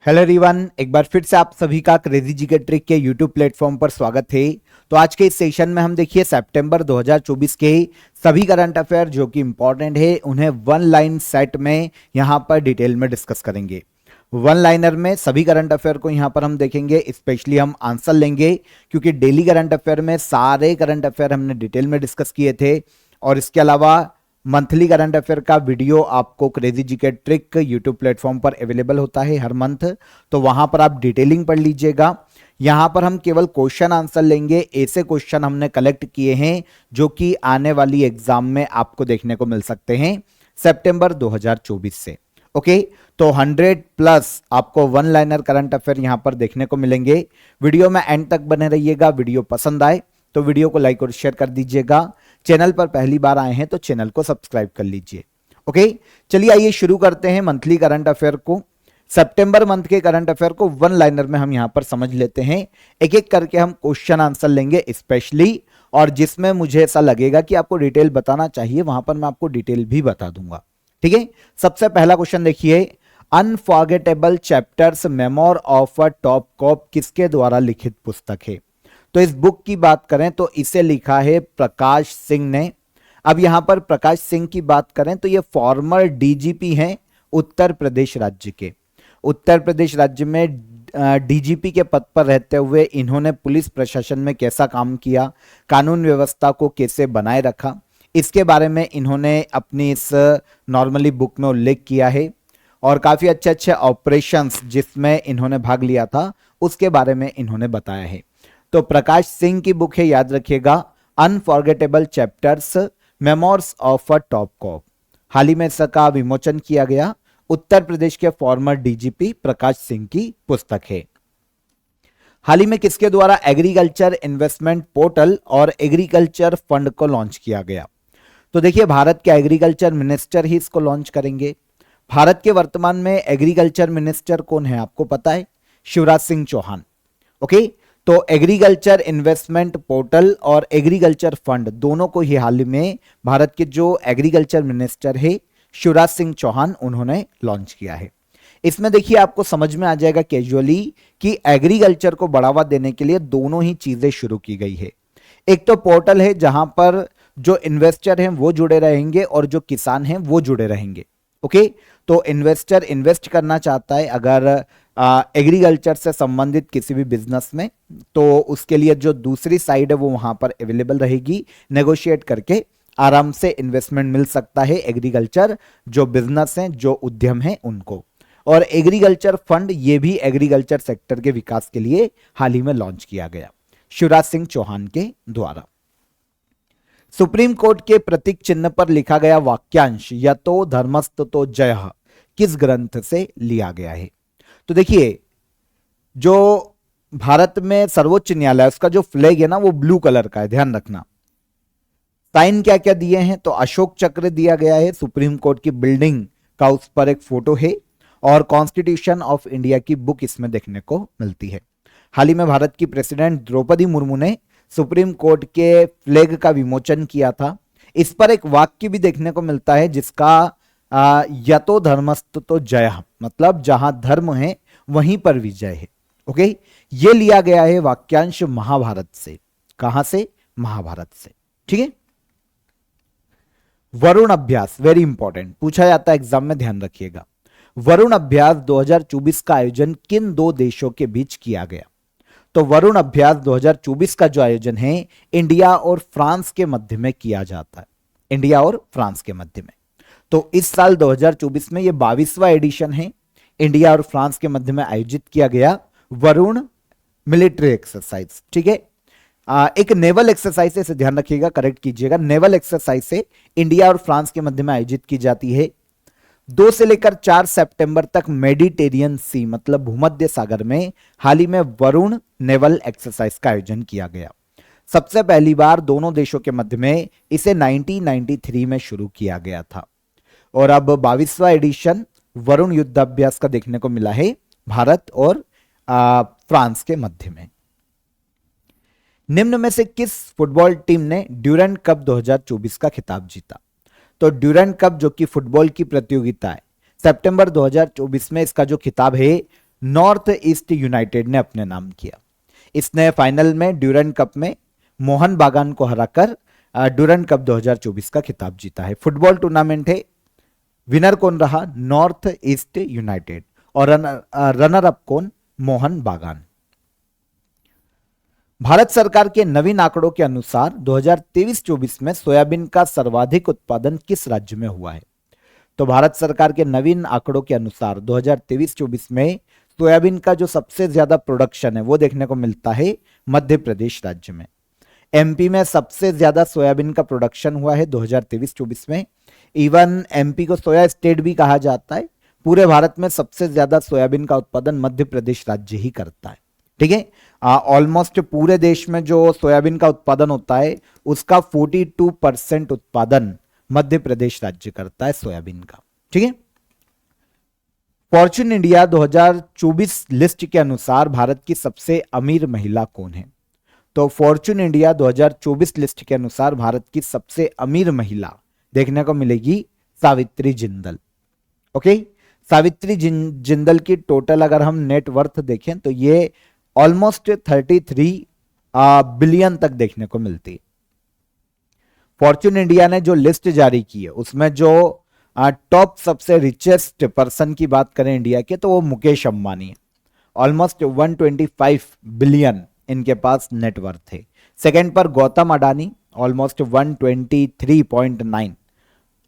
Hello everyone, एक बार फिर से आप सभी का क्रेजी जी के ट्रिक के यूट्यूब प्लेटफॉर्म पर स्वागत है। तो आज के इस सेशन में हम देखिए सितंबर 2024 के सभी करंट अफेयर जो कि इंपॉर्टेंट है उन्हें वन लाइन सेट में यहां पर डिटेल में डिस्कस करेंगे। वन लाइनर में सभी करंट अफेयर को यहां पर हम देखेंगे, स्पेशली हम आंसर लेंगे क्योंकि डेली करंट अफेयर में सारे करंट अफेयर हमने डिटेल में डिस्कस किए थे। और इसके अलावा मंथली करंट अफेयर का वीडियो आपको क्रेजी जी के ट्रिक यूट्यूब प्लेटफॉर्म पर अवेलेबल होता है हर मंथ, तो वहां पर आप डिटेलिंग पढ़ लीजिएगा। यहां पर हम केवल क्वेश्चन आंसर लेंगे, ऐसे क्वेश्चन हमने कलेक्ट किए हैं जो कि आने वाली एग्जाम में आपको देखने को मिल सकते हैं सितंबर 2024 से। ओके, तो 100 प्लस आपको वन लाइनर करंट अफेयर यहां पर देखने को मिलेंगे। वीडियो में एंड तक बने रहिएगा। वीडियो पसंद आए तो वीडियो को लाइक और शेयर कर दीजिएगा। चैनल पर पहली बार आए हैं तो चैनल को सब्सक्राइब कर लीजिए। ओके, चलिए आइए शुरू करते हैं मंथली करंट अफेयर को। सितंबर मंथ के करंट अफेयर को वन लाइनर में हम यहां पर समझ लेते हैं। एक एक करके हम क्वेश्चन आंसर लेंगे स्पेशली, और जिसमें मुझे ऐसा लगेगा कि आपको डिटेल बताना चाहिए वहां पर मैं आपको डिटेल भी बता दूंगा। ठीक है, सबसे पहला क्वेश्चन देखिए, unforgettable chapters memoir of a top cop किसके द्वारा लिखित पुस्तक है? तो इस बुक की बात करें तो इसे लिखा है प्रकाश सिंह ने। अब यहां पर प्रकाश सिंह की बात करें तो ये फॉर्मर डीजीपी हैं उत्तर प्रदेश राज्य के। उत्तर प्रदेश राज्य में डीजीपी के पद पर रहते हुए इन्होंने पुलिस प्रशासन में कैसा काम किया, कानून व्यवस्था को कैसे बनाए रखा, इसके बारे में इन्होंने अपनी इस नॉर्मली बुक में उल्लेख किया है। और काफी अच्छे अच्छे ऑपरेशंस जिसमें इन्होंने भाग लिया था उसके बारे में इन्होंने बताया है। तो प्रकाश सिंह की बुक है, याद रखिएगा, unforgettable chapters memoirs of a top cop. हाल ही में इसका विमोचन किया गया। उत्तर प्रदेश के फॉर्मर डीजीपी प्रकाश सिंह की पुस्तक है। हाल ही में किसके द्वारा एग्रीकल्चर इन्वेस्टमेंट पोर्टल और एग्रीकल्चर फंड को लॉन्च किया गया? तो देखिए, भारत के एग्रीकल्चर मिनिस्टर ही इसको लॉन्च करेंगे। भारत के वर्तमान में एग्रीकल्चर मिनिस्टर कौन है आपको पता है? शिवराज सिंह चौहान। ओके, तो एग्रीकल्चर इन्वेस्टमेंट पोर्टल और एग्रीकल्चर फंड दोनों को ही हाल में भारत के जो एग्रीकल्चर मिनिस्टर है शिवराज सिंह चौहान उन्होंने लॉन्च किया है। इसमें देखिए आपको समझ में आ जाएगा कैजुअली कि एग्रीकल्चर को बढ़ावा देने के लिए दोनों ही चीजें शुरू की गई है। एक तो पोर्टल है जहां पर जो इन्वेस्टर हैं वो जुड़े रहेंगे और जो किसान हैं वो जुड़े रहेंगे। ओके, तो इन्वेस्टर इन्वेस्ट करना चाहता है अगर एग्रीकल्चर से संबंधित किसी भी बिजनेस में, तो उसके लिए जो दूसरी साइड है वो वहां पर अवेलेबल रहेगी। नेगोशिएट करके आराम से इन्वेस्टमेंट मिल सकता है एग्रीकल्चर जो बिजनेस हैं, जो उद्यम हैं उनको। और एग्रीकल्चर फंड ये भी एग्रीकल्चर सेक्टर के विकास के लिए हाल ही में लॉन्च किया गया शिवराज सिंह चौहान के द्वारा। सुप्रीम कोर्ट के प्रतीक चिन्ह पर लिखा गया वाक्यांश यतो धर्मस्ततो जयः किस ग्रंथ से लिया गया है? तो देखिए, जो भारत में सर्वोच्च न्यायालय उसका जो फ्लैग है ना वो ब्लू कलर का है, ध्यान रखना। साइन क्या क्या दिए हैं? तो अशोक चक्र दिया गया है, सुप्रीम कोर्ट की बिल्डिंग का उस पर एक फोटो है, और कॉन्स्टिट्यूशन ऑफ इंडिया की बुक इसमें देखने को मिलती है। हाल ही में भारत की प्रेसिडेंट द्रौपदी मुर्मू ने सुप्रीम कोर्ट के फ्लैग का विमोचन किया था। इस पर एक वाक्य भी देखने को मिलता है जिसका यतो धर्मस्ततो जयः, मतलब जहां धर्म है वहीं पर विजय है। ओके, ये लिया गया है वाक्यांश महाभारत से। कहां से? महाभारत से। ठीक है, वरुण अभ्यास वेरी इंपॉर्टेंट पूछा जाता है एग्जाम में, ध्यान रखिएगा। वरुण अभ्यास 2024 का आयोजन किन दो देशों के बीच किया गया? तो वरुण अभ्यास 2024 का जो आयोजन है इंडिया और फ्रांस के मध्य में किया जाता है। इंडिया और फ्रांस के मध्य में। तो इस साल 2024 में ये 22वां एडिशन है। इंडिया और फ्रांस के मध्य में आयोजित किया गया वरुण मिलिट्री एक्सरसाइज। ठीक है, एक नेवल एक्सरसाइज है, इसे ध्यान रखिएगा, करेक्ट कीजिएगा। नेवल एक्सरसाइज से इंडिया और फ्रांस के मध्य में आयोजित की जाती है। 2 से लेकर 4 सितंबर तक मेडिटेरियन सी मतलब भूमध्य सागर में हाल ही में वरुण नेवल एक्सरसाइज का आयोजन किया गया। सबसे पहली बार दोनों देशों के मध्य में इसे 1993 में शुरू किया गया था, और अब 22वां एडिशन वरुण युद्धाभ्यास का देखने को मिला है भारत और फ्रांस के मध्य में। निम्न में से किस फुटबॉल टीम ने ड्यूरेंट कप 2024 का खिताब जीता? तो ड्यूरेंट कप जो कि फुटबॉल की प्रतियोगिता है, सितंबर 2024 में इसका जो खिताब है नॉर्थ ईस्ट यूनाइटेड ने अपने नाम किया। इसने फाइनल में ड्यूरेंट कप में मोहन बागान को हराकर ड्यूरेंट कप 2024 का खिताब जीता है। फुटबॉल टूर्नामेंट है, विनर कौन रहा? नॉर्थ ईस्ट यूनाइटेड, और रनर अप कौन? मोहन बागान। भारत सरकार के नवीन आंकड़ों के अनुसार 2023-24 में सोयाबीन का सर्वाधिक उत्पादन किस राज्य में हुआ है? तो भारत सरकार के नवीन आंकड़ों के अनुसार 2023-24 में सोयाबीन का जो सबसे ज्यादा प्रोडक्शन है वो देखने को मिलता है मध्य प्रदेश राज्य में। एमपी में सबसे ज्यादा सोयाबीन का प्रोडक्शन हुआ है 2023-24 में। इवन एमपी को सोया स्टेट भी कहा जाता है। पूरे भारत में सबसे ज्यादा सोयाबीन का उत्पादन मध्य प्रदेश राज्य ही करता है। ठीक है, ऑलमोस्ट पूरे देश में जो सोयाबीन का उत्पादन होता है उसका 42% उत्पादन मध्य प्रदेश राज्य करता है सोयाबीन का। ठीक है, फॉर्च्यून इंडिया 2024 लिस्ट के अनुसार भारत की सबसे अमीर महिला कौन है? तो फॉर्च्यून इंडिया 2024 लिस्ट के अनुसार भारत की सबसे अमीर महिला देखने को मिलेगी सावित्री जिंदल। ओके, सावित्री जिंदल की टोटल अगर हम नेटवर्थ देखें तो ये ऑलमोस्ट 33 बिलियन तक देखने को मिलती है। फॉर्च्यून इंडिया ने जो लिस्ट जारी की है उसमें जो टॉप सबसे रिचेस्ट पर्सन की बात करें इंडिया के तो वो मुकेश अंबानी है। ऑलमोस्ट 125 बिलियन इनके पास नेटवर्थ है। सेकंड पर गौतम अडानी ऑलमोस्ट 123.9,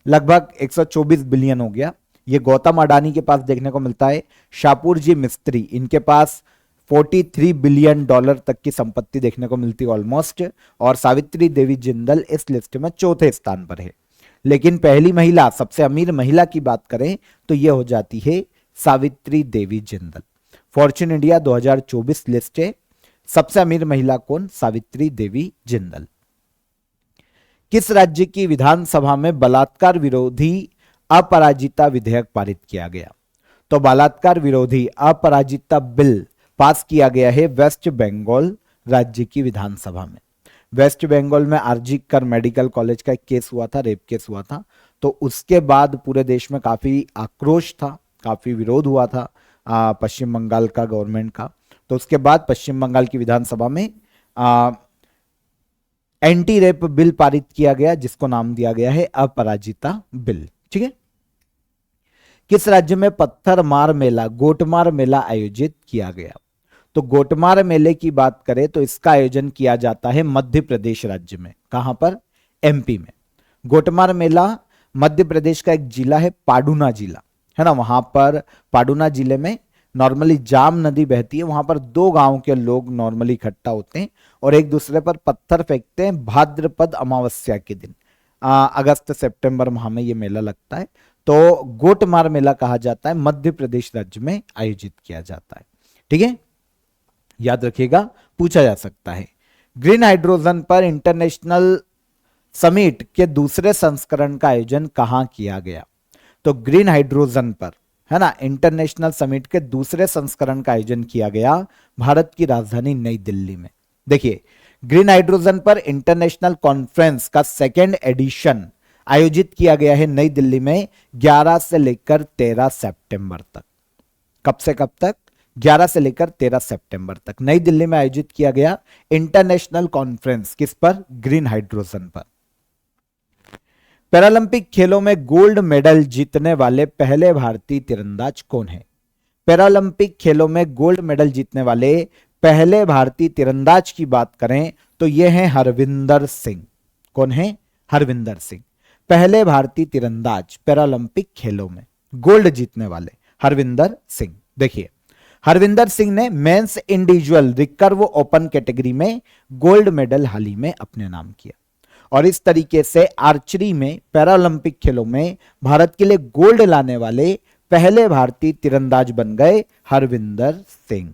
लगभग 124 बिलियन हो गया। ये गौतम अडानी के पास देखने को मिलता है। शाहपुर जी मिस्त्री, इनके पास 43 बिलियन डॉलर तक की संपत्ति देखने को मिलती है ऑलमोस्ट। और सावित्री देवी जिंदल इस लिस्ट में चौथे स्थान पर है। लेकिन पहली महिला, सबसे अमीर महिला की बात करें तो यह हो जाती है Savitri Devi Jindal. Fortune India 2024 list है, सबसे अमीर महिला कौन? सावित्री देवी जिंदल। किस राज्य की विधानसभा में बलात्कार विरोधी अपराजिता विधेयक पारित किया गया? तो बलात्कार विरोधी अपराजिता बिल पास किया गया है वेस्ट बंगाल राज्य की विधानसभा में। वेस्ट बंगाल में आरजी कर मेडिकल कॉलेज का एक केस हुआ था, रेप केस हुआ था, तो उसके बाद पूरे देश में काफी आक्रोश था, काफी विरोध हुआ था पश्चिम बंगाल का गवर्नमेंट का। तो उसके बाद पश्चिम बंगाल की विधानसभा में एंटी रेप बिल पारित किया गया जिसको नाम दिया गया है अपराजिता बिल। ठीक है, किस राज्य में पत्थर मार मेला, गोटमार मेला आयोजित किया गया? तो गोटमार मेले की बात करें तो इसका आयोजन किया जाता है मध्य प्रदेश राज्य में। कहां पर? एमपी में। गोटमार मेला मध्य प्रदेश का एक जिला है, पाडुना जिला है ना। वहां पर पाडुना जिले में नॉर्मली जाम नदी बहती है। वहां पर दो गांव के लोग नॉर्मली इकट्ठा होते हैं और एक दूसरे पर पत्थर फेंकते हैं भाद्रपद अमावस्या के दिन। अगस्त सितंबर माह में ये मेला लगता है। तो गोटमार मेला कहा जाता है, मध्य प्रदेश राज्य में आयोजित किया जाता है। ठीक है, याद रखिएगा, पूछा जा सकता है। ग्रीन हाइड्रोजन पर इंटरनेशनल समिट के दूसरे संस्करण का आयोजन कहां किया गया? तो ग्रीन हाइड्रोजन पर है ना इंटरनेशनल समिट के दूसरे संस्करण का आयोजन किया गया भारत की राजधानी नई दिल्ली में। देखिए, ग्रीन हाइड्रोजन पर इंटरनेशनल कॉन्फ्रेंस का सेकेंड एडिशन आयोजित किया गया है नई दिल्ली में 11 से लेकर 13 सितंबर तक। कब से कब तक? 11 से लेकर 13 सितंबर तक नई दिल्ली में आयोजित किया गया इंटरनेशनल कॉन्फ्रेंस। किस पर? ग्रीन हाइड्रोजन पर। पैरालंपिक खेलों में गोल्ड मेडल जीतने वाले पहले भारतीय तीरंदाज कौन है? पैरालंपिक खेलों में गोल्ड मेडल जीतने वाले पहले भारतीय तीरंदाज की बात करें तो यह है हरविंदर सिंह। कौन है? हरविंदर सिंह। पहले भारतीय तीरंदाज पैरालंपिक खेलों में गोल्ड जीतने वाले हरविंदर सिंह। देखिए, हरविंदर सिंह ने men's individual recurve open category में गोल्ड मेडल हाल ही में अपने नाम किया और इस तरीके से आर्चरी में पैरालंपिक खेलों में भारत के लिए गोल्ड लाने वाले पहले भारतीय तीरंदाज बन गए हरविंदर सिंह।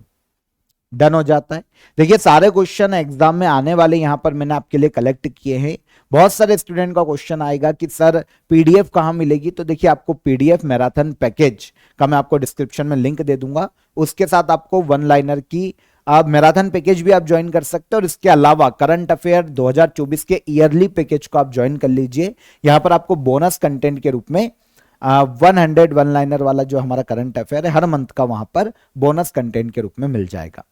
डन हो जाता है। देखिए, सारे क्वेश्चन एग्जाम में आने वाले यहां पर मैंने आपके लिए कलेक्ट किए हैं। बहुत सारे स्टूडेंट का क्वेश्चन आएगा कि सर पीडीएफ कहां मिलेगी? तो देखिए, आपको पीडीएफ मैराथन पैकेज का मैं आपको डिस्क्रिप्शन में लिंक दे दूंगा। उसके साथ आपको वन लाइनर की मैराथन पैकेज भी आप ज्वाइन कर सकते हैं और इसके अलावा करंट अफेयर 2024 के ईयरली पैकेज को आप ज्वाइन कर लीजिए। यहां पर आपको बोनस कंटेंट के रूप में 100 वन लाइनर वाला जो हमारा करंट अफेयर है हर मंथ का वहां पर बोनस कंटेंट के रूप में मिल जाएगा।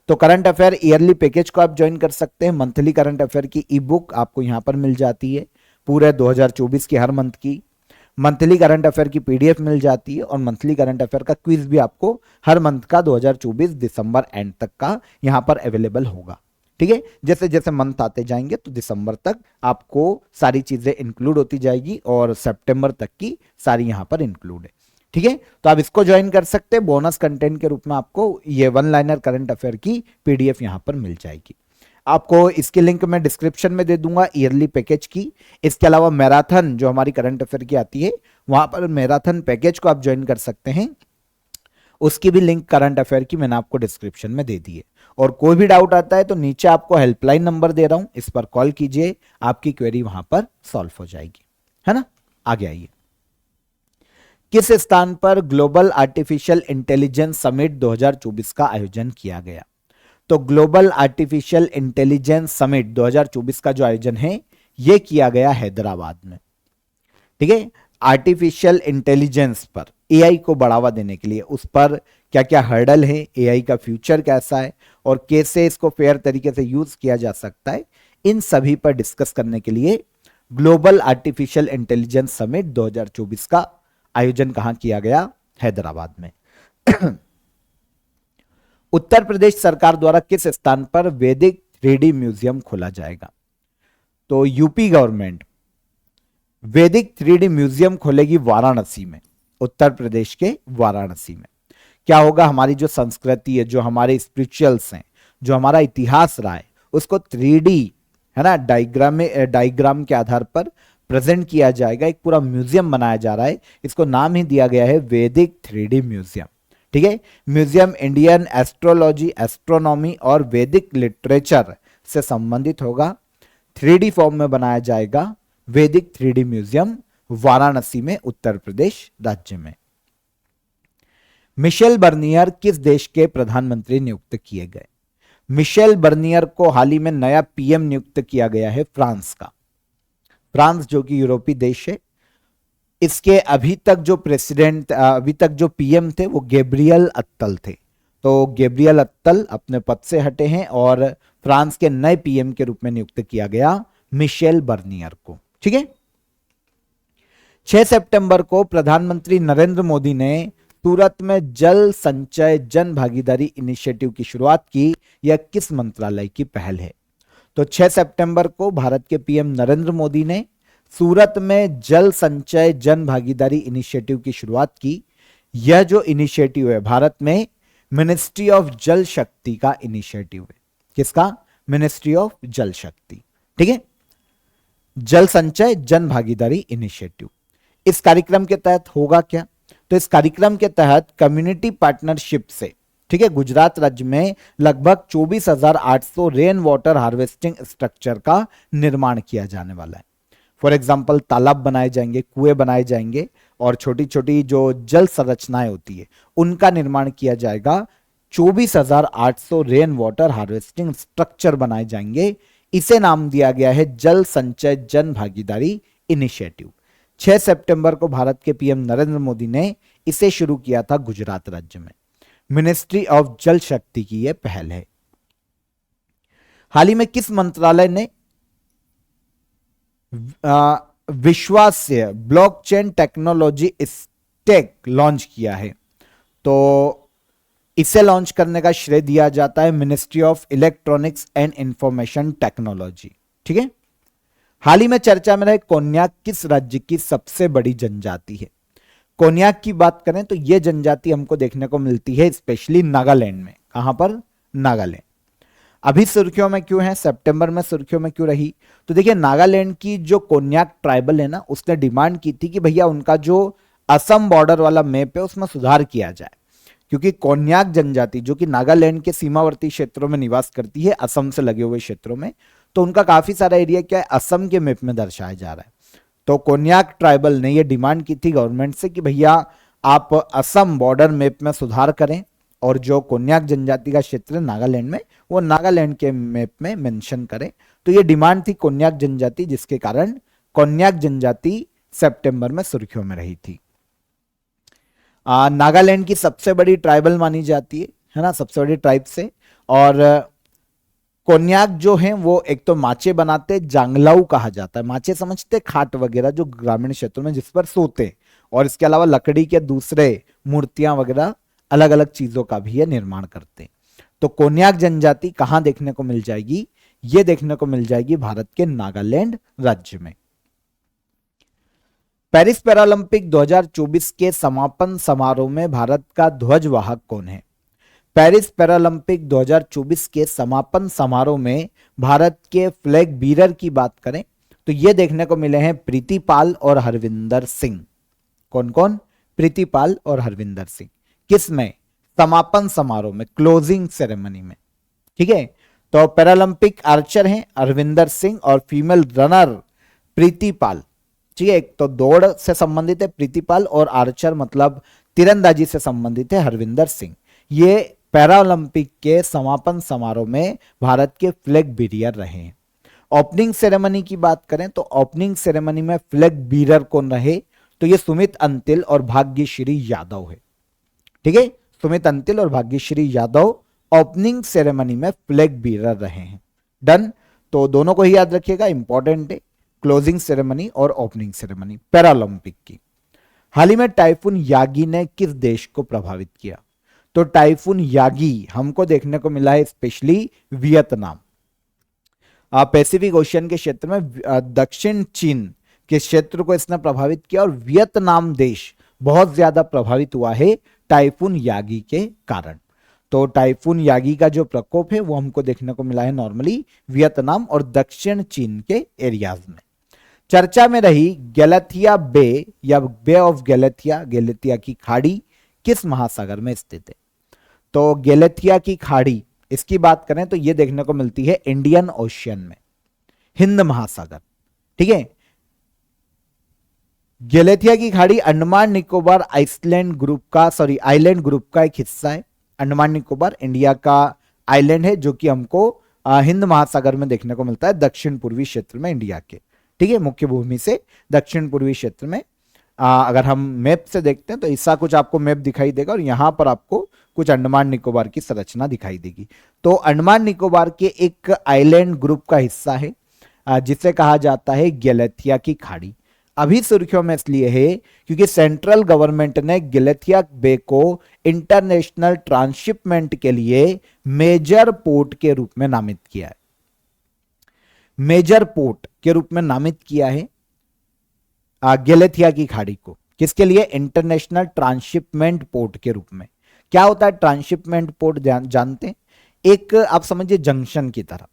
तो करंट अफेयर ईयरली पैकेज को आप ज्वाइन कर सकते हैं। मंथली करंट अफेयर की ई बुक आपको यहां पर मिल जाती है, पूरे 2024 की हर मंथ की। मंथली करंट अफेयर की पीडीएफ मिल जाती है और मंथली करंट अफेयर का क्विज भी आपको हर मंथ का 2024 दिसंबर एंड तक का यहां पर अवेलेबल होगा। ठीक है, जैसे जैसे मंथ आते जाएंगे तो दिसंबर तक आपको सारी चीजें इंक्लूड होती जाएगी और सितंबर तक की सारी यहां पर इंक्लूड है। ठीक है, तो आप इसको ज्वाइन कर सकते हैं। बोनस कंटेंट के रूप में आपको ये वन लाइनर करंट अफेयर की पीडीएफ यहां पर मिल जाएगी। आपको इसकी लिंक मैं डिस्क्रिप्शन में दे दूंगा ईयरली पैकेज की। इसके अलावा मैराथन जो हमारी करंट अफेयर की आती है वहां पर मैराथन पैकेज को आप ज्वाइन कर सकते हैं, उसकी भी लिंक करंट अफेयर की मैंने आपको डिस्क्रिप्शन में दे दी है। और कोई भी डाउट आता है तो नीचे आपको हेल्पलाइन नंबर दे रहा हूं, इस पर कॉल कीजिए, आपकी क्वेरी वहां पर सॉल्व हो जाएगी, है ना। आगे आइए, किस स्थान पर ग्लोबल आर्टिफिशियल इंटेलिजेंस समिट 2024 का आयोजन किया गया? तो ग्लोबल आर्टिफिशियल इंटेलिजेंस समिट 2024 का जो आयोजन है यह किया गया हैदराबाद में। ठीक है, आर्टिफिशियल इंटेलिजेंस पर एआई को बढ़ावा देने के लिए उस पर क्या क्या हर्डल है, एआई का फ्यूचर कैसा है और कैसे इसको फेयर तरीके से यूज किया जा सकता है, इन सभी पर डिस्कस करने के लिए ग्लोबल आर्टिफिशियल इंटेलिजेंस समिट 2024 का आयोजन कहां किया गया? हैदराबाद में। उत्तर प्रदेश सरकार द्वारा किस स्थान पर वैदिक 3D म्यूजियम खोला जाएगा? तो यूपी गवर्नमेंट वैदिक 3D म्यूजियम खोलेगी वाराणसी में, उत्तर प्रदेश के वाराणसी में। क्या होगा? हमारी जो संस्कृति है, जो हमारे स्पिरिचुअल्स हैं, जो हमारा इतिहास रहा है, उसको 3D है ना डायग्राम के आधार पर प्रेजेंट किया जाएगा। एक पूरा म्यूजियम बनाया जा रहा है, इसको नाम ही दिया गया है वैदिक 3D म्यूजियम। ठीक है, म्यूजियम इंडियन एस्ट्रोलॉजी, एस्ट्रोनॉमी और वैदिक लिटरेचर से संबंधित होगा। 3D फॉर्म में बनाया जाएगा वैदिक 3D म्यूजियम वाराणसी में, उत्तर प्रदेश राज्य में। मिशेल बर्नियर किस देश के प्रधानमंत्री नियुक्त किए गए? मिशेल बर्नियर को हाल ही में नया पीएम नियुक्त किया गया है फ्रांस का। फ्रांस जो कि यूरोपीय देश है, इसके अभी तक जो पीएम थे वो गैब्रियल अत्तल थे। तो गैब्रियल अत्तल अपने पद से हटे हैं और फ्रांस के नए पीएम के रूप में नियुक्त किया गया मिशेल बर्नियर को। ठीक है, 6 सितंबर को प्रधानमंत्री नरेंद्र मोदी ने सूरत में जल संचय जन भागीदारी इनिशिएटिव की शुरुआत की। यह किस मंत्रालय की पहल है? तो 6 सितंबर को भारत के पीएम नरेंद्र मोदी ने सूरत में जल संचय जन भागीदारी इनिशिएटिव की शुरुआत की। यह जो इनिशिएटिव है भारत में मिनिस्ट्री ऑफ जल शक्ति का इनिशिएटिव है। किसका? मिनिस्ट्री ऑफ जल शक्ति। ठीक है, जल संचय जन भागीदारी इनिशिएटिव। इस कार्यक्रम के तहत होगा क्या? तो इस कार्यक्रम के तहत कम्युनिटी पार्टनरशिप से, ठीक है, गुजरात राज्य में लगभग 24,800 रेन वाटर हार्वेस्टिंग स्ट्रक्चर का निर्माण किया जाने वाला है। फॉर एग्जाम्पल तालाब बनाए जाएंगे, कुएं बनाए जाएंगे और छोटी छोटी जो जल संरचनाएं होती है उनका निर्माण किया जाएगा। 24,800 रेन वाटर हार्वेस्टिंग स्ट्रक्चर बनाए जाएंगे। इसे नाम दिया गया है जल संचय जन भागीदारी इनिशिएटिव। 6 सितंबर को भारत के पीएम नरेंद्र मोदी ने इसे शुरू किया था गुजरात राज्य में। मिनिस्ट्री ऑफ जल शक्ति की यह पहल है। हाल ही में किस मंत्रालय ने विश्वास्य ब्लॉकचेन टेक्नोलॉजी स्टैक लॉन्च किया है? तो इसे लॉन्च करने का श्रेय दिया जाता है ministry of electronics and information technology. ठीक है, हाल ही में चर्चा में रहे कोन्याक किस राज्य की सबसे बड़ी जनजाति है? कोन्याक की बात करें तो यह जनजाति हमको देखने को मिलती है स्पेशली नागालैंड में। कहां पर? नागालैंड। अभी सुर्खियों में क्यों है, सितंबर में सुर्खियों में क्यों रही? तो देखिए, नागालैंड की जो कोन्याक ट्राइबल है ना, उसने डिमांड की थी कि भैया उनका जो असम बॉर्डर वाला मैप है उसमें सुधार किया जाए, क्योंकि कोन्याक जनजाति जो कि नागालैंड के सीमावर्ती क्षेत्रों में निवास करती है, असम से लगे हुए क्षेत्रों में, तो उनका काफी सारा एरिया क्या है असम के मैप में दर्शाया जा रहा है। तो कोन्याक ट्राइबल ने यह डिमांड की थी गवर्नमेंट से कि भैया आप असम बॉर्डर मैप में सुधार करें और जो कोन्याक जनजाति का क्षेत्र है नागालैंड में, वो नागालैंड के मैप में मेंशन करें। तो ये डिमांड थी कोन्याक जनजाति, जिसके कारण कोन्याक जनजाति सितंबर में सुर्खियों में रही थी। नागालैंड की सबसे बड़ी ट्राइबल मानी जाती है ना, सबसे बड़ी ट्राइब से। और कोन्याक जो है वो एक तो माचे बनाते, जांगलाऊ कहा जाता है। माचे समझते, खाट वगैरह जो ग्रामीण क्षेत्रों में जिस पर सोते, और इसके अलावा लकड़ी के दूसरे मूर्तियां वगैरह अलग अलग चीजों का भी ये निर्माण करते। तो कोन्याक जनजाति कहां देखने को मिल जाएगी? ये देखने को मिल जाएगी भारत के नागालैंड राज्य में। पेरिस पैरालंपिक 2024 के समापन समारोह में भारत का ध्वजवाहक कौन है? पेरिस पैरालंपिक 2024 के समापन समारोह में भारत के फ्लैग बीरर की बात करें तो ये देखने को मिले हैं प्रीति पाल और हरविंदर सिंह। कौन कौन? प्रीति पाल और हरविंदर सिंह। किस में? समापन समारोह में, क्लोजिंग सेरेमनी में। ठीक है, तो पैरालंपिक आर्चर हैं हरविंदर सिंह और फीमेल रनर प्रीति पाल। ठीक है, एक तो दौड़ से संबंधित है प्रीति पाल और आर्चर मतलब तीरंदाजी से संबंधित है हरविंदर सिंह। ये पैरालंपिक के समापन समारोह में भारत के फ्लैग बीरियर रहे हैं। ओपनिंग सेरेमनी की बात करें तो ओपनिंग सेरेमनी में फ्लैग बीरर कौन रहे? तो ये सुमित अंतिल और भाग्यश्री यादव है। ठीक है, सुमित अंतिल और भाग्यश्री यादव ओपनिंग सेरेमनी में फ्लैग बीरर रहे हैं। डन, तो दोनों को ही याद रखिएगा, इंपॉर्टेंट है, क्लोजिंग सेरेमनी और ओपनिंग सेरेमनी पैरालंपिक की। हाल ही में टाइफून यागी ने किस देश को प्रभावित किया? तो टाइफून यागी हमको देखने को मिला है स्पेशली वियतनाम। पैसिफिक ओशियन के क्षेत्र में दक्षिण चीन के क्षेत्र को इसने प्रभावित किया और वियतनाम देश बहुत ज्यादा प्रभावित हुआ है टाइफून यागी के कारण। तो टाइफून यागी का जो प्रकोप है वो हमको देखने को मिला है नॉर्मली वियतनाम और दक्षिण चीन के एरियाज में। चर्चा में रही गैलेथिया बे या बे ऑफ गैलेथिया, गैलेथिया की खाड़ी किस महासागर में स्थित है? तो गैलेथिया की खाड़ी इसकी बात करें तो यह देखने को मिलती है इंडियन ओशियन में, हिंद महासागर। ठीक है, गैलेथिया की खाड़ी अंडमान निकोबार आइलैंड ग्रुप का एक हिस्सा है। अंडमान निकोबार इंडिया का आइलैंड है जो कि हमको हिंद महासागर में देखने को मिलता है, दक्षिण पूर्वी क्षेत्र में इंडिया के। ठीक है, मुख्य भूमि से दक्षिण पूर्वी क्षेत्र में। अगर हम मैप से देखते हैं तो ऐसा कुछ आपको मैप दिखाई देगा और यहां पर आपको कुछ अंडमान निकोबार की संरचना दिखाई देगी। तो अंडमान निकोबार के एक आइलैंड ग्रुप का हिस्सा है जिसे कहा जाता है गैलेथिया की खाड़ी। अभी सुर्खियों में इसलिए है क्योंकि सेंट्रल गवर्नमेंट ने गैलेथिया बे को इंटरनेशनल ट्रांसशिपमेंट के लिए मेजर पोर्ट के रूप में नामित किया है। मेजर पोर्ट के रूप में नामित किया है गैलेथिया की खाड़ी को। किसके लिए? इंटरनेशनल ट्रांसशिपमेंट पोर्ट के रूप में। क्या होता है ट्रांसशिपमेंट पोर्ट? जानते हैं, एक आप समझिए जंक्शन की तरह,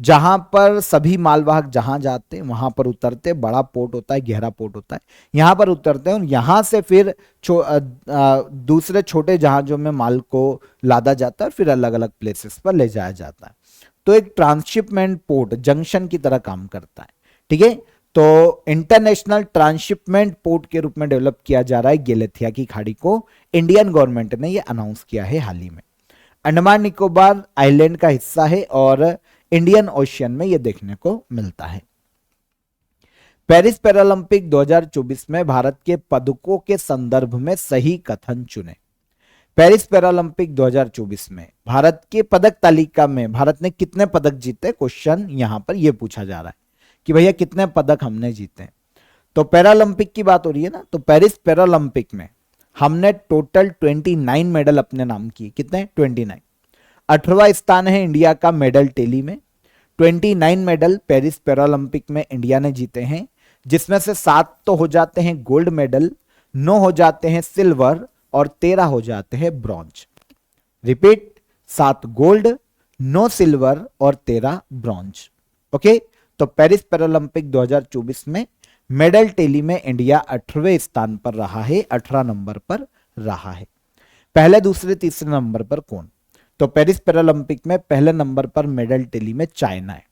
जहां पर सभी मालवाहक जहां जाते हैं वहां पर उतरते, बड़ा पोर्ट होता है, गहरा पोर्ट होता है, यहां पर उतरते हैं और यहां से फिर दूसरे छोटे जहाजों में माल को लादा जाता है और फिर अलग अलग प्लेसेस पर ले जाया जाता है। तो एक ट्रांसशिपमेंट पोर्ट जंक्शन की तरह काम करता है। ठीक है, तो इंटरनेशनल ट्रांसशिपमेंट पोर्ट के रूप में डेवलप किया जा रहा है गैलेथिया की खाड़ी को। इंडियन गवर्नमेंट ने यह अनाउंस किया है हाल ही में। अंडमान निकोबार आइलैंड का हिस्सा है और इंडियन ओशियन में यह देखने को मिलता है। पेरिस पैरालंपिक 2024 में भारत के पदकों के संदर्भ में सही कथन चुने। पेरिस पैरालंपिक 2024 में भारत के पदक तालिका में भारत ने कितने पदक जीते? क्वेश्चन यहां पर यह पूछा जा रहा है कि भैया कितने पदक हमने जीते। तो पैरालंपिक की बात हो रही है ना, तो पेरिस पैरालंपिक में हमने टोटल 29 मेडल अपने नाम किए। कितने? 29। 18वां स्थान है इंडिया का मेडल टेली में। 29 मेडल पेरिस पैरालंपिक में इंडिया ने जीते हैं, जिसमें से 7 तो हो जाते हैं गोल्ड मेडल, 9 हो जाते हैं सिल्वर और 13 हो जाते हैं ब्रॉन्ज। रिपीट, 7 गोल्ड, 9 सिल्वर और 13 ब्रॉन्ज। ओके, तो पेरिस पैरालंपिक 2024 में मेडल टेली में इंडिया 18वें स्थान पर रहा है, 18 नंबर पर रहा है। पहले, दूसरे, तीसरे नंबर पर कौन? तो पेरिस पैरालंपिक में पहले नंबर पर मेडल टेली में चाइना है।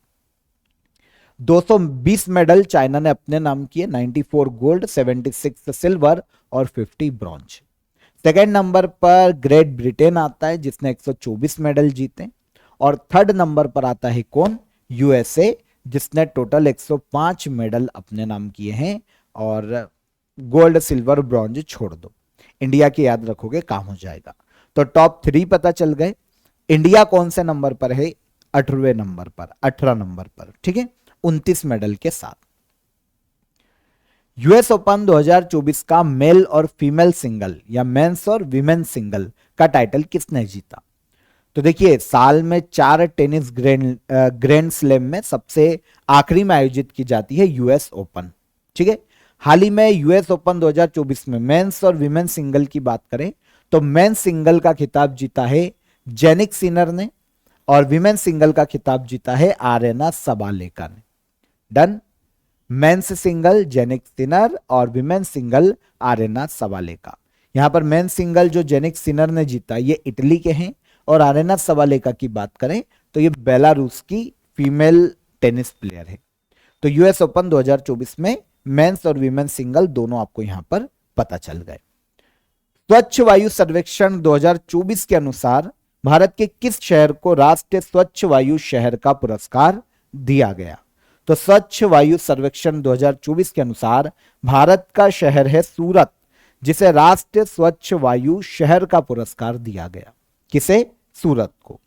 220 मेडल चाइना ने अपने नाम किए, 94 गोल्ड, 76 सिल्वर और 50 ब्रॉन्ज। सेकेंड नंबर पर ग्रेट ब्रिटेन आता है जिसने 124 मेडल जीते और थर्ड नंबर पर आता है कौन? यूएसए, जिसने टोटल 105 मेडल अपने नाम किए हैं और गोल्ड, सिल्वर, ब्रॉन्ज छोड़ दो। इंडिया के याद रखोगे काम हो जाएगा। तो टॉप 3 पता चल गए। इंडिया कौन से नंबर पर है? 18वें नंबर पर, 18 नंबर पर, ठीक है, 29 मेडल के साथ। यूएस ओपन 2024 का मेल और फीमेल सिंगल या मेंस और विमेन सिंगल का टाइटल किसने जीता? तो देखिए, साल में 4 टेनिस ग्रैंड स्लैम में सबसे आखिरी में आयोजित की जाती है यूएस ओपन, ठीक है। हाल ही में यूएस ओपन 2024 में मेंस और विमेन सिंगल की बात करें तो मेंस सिंगल का खिताब जीता है जेनिक सिनर ने और विमेन सिंगल का खिताब जीता है आरेना सबालेका ने। Done. Men's single Jannik Sinner और विमेन सिंगल आरेना सबालेका। यहां पर मेन सिंगल जो जेनिक सिनर ने जीता ये इटली के हैं और आरेना सबालेका की बात करें तो ये बेलारूस की फीमेल टेनिस प्लेयर है। तो यूएस ओपन 2024 में मेंस और विमेन सिंगल दोनों आपको यहां पर पता चल गए। स्वच्छ वायु सर्वेक्षण 2024 के अनुसार भारत के किस शहर को राष्ट्रीय स्वच्छ वायु शहर का पुरस्कार दिया गया? तो स्वच्छ वायु सर्वेक्षण 2024 के अनुसार भारत का शहर है सूरत, जिसे राष्ट्रीय स्वच्छ वायु शहर का पुरस्कार दिया गया। किसे? सूरत को।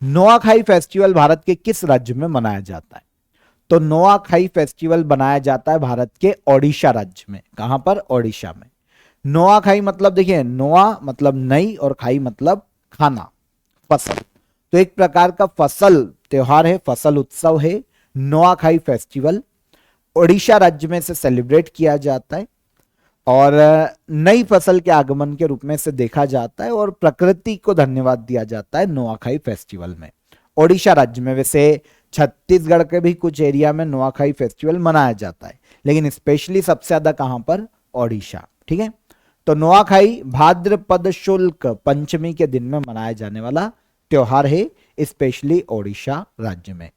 नोआखाई फेस्टिवल भारत के किस राज्य में मनाया जाता है? तो नोआखाई फेस्टिवल मनाया जाता है भारत के ओडिशा राज्य में। कहां पर? ओडिशा में। नोआखाई मतलब देखिए, नोआ मतलब नई और खाई मतलब खाना, फसल। तो एक प्रकार का फसल त्योहार है, फसल उत्सव है नोआखाई फेस्टिवल। ओडिशा राज्य में से सेलिब्रेट किया जाता है और नई फसल के आगमन के रूप में से देखा जाता है और प्रकृति को धन्यवाद दिया जाता है नोआखाई फेस्टिवल में। ओडिशा राज्य में, वैसे छत्तीसगढ़ के भी कुछ एरिया में नोआखाई फेस्टिवल मनाया जाता है, लेकिन स्पेशली सबसे ज्यादा कहां पर? ओडिशा, ठीक है। तो नोआखाई भाद्रपद शुक्ल पंचमी के दिन में मनाया जाने वाला त्योहार है, स्पेशली ओडिशा राज्य में।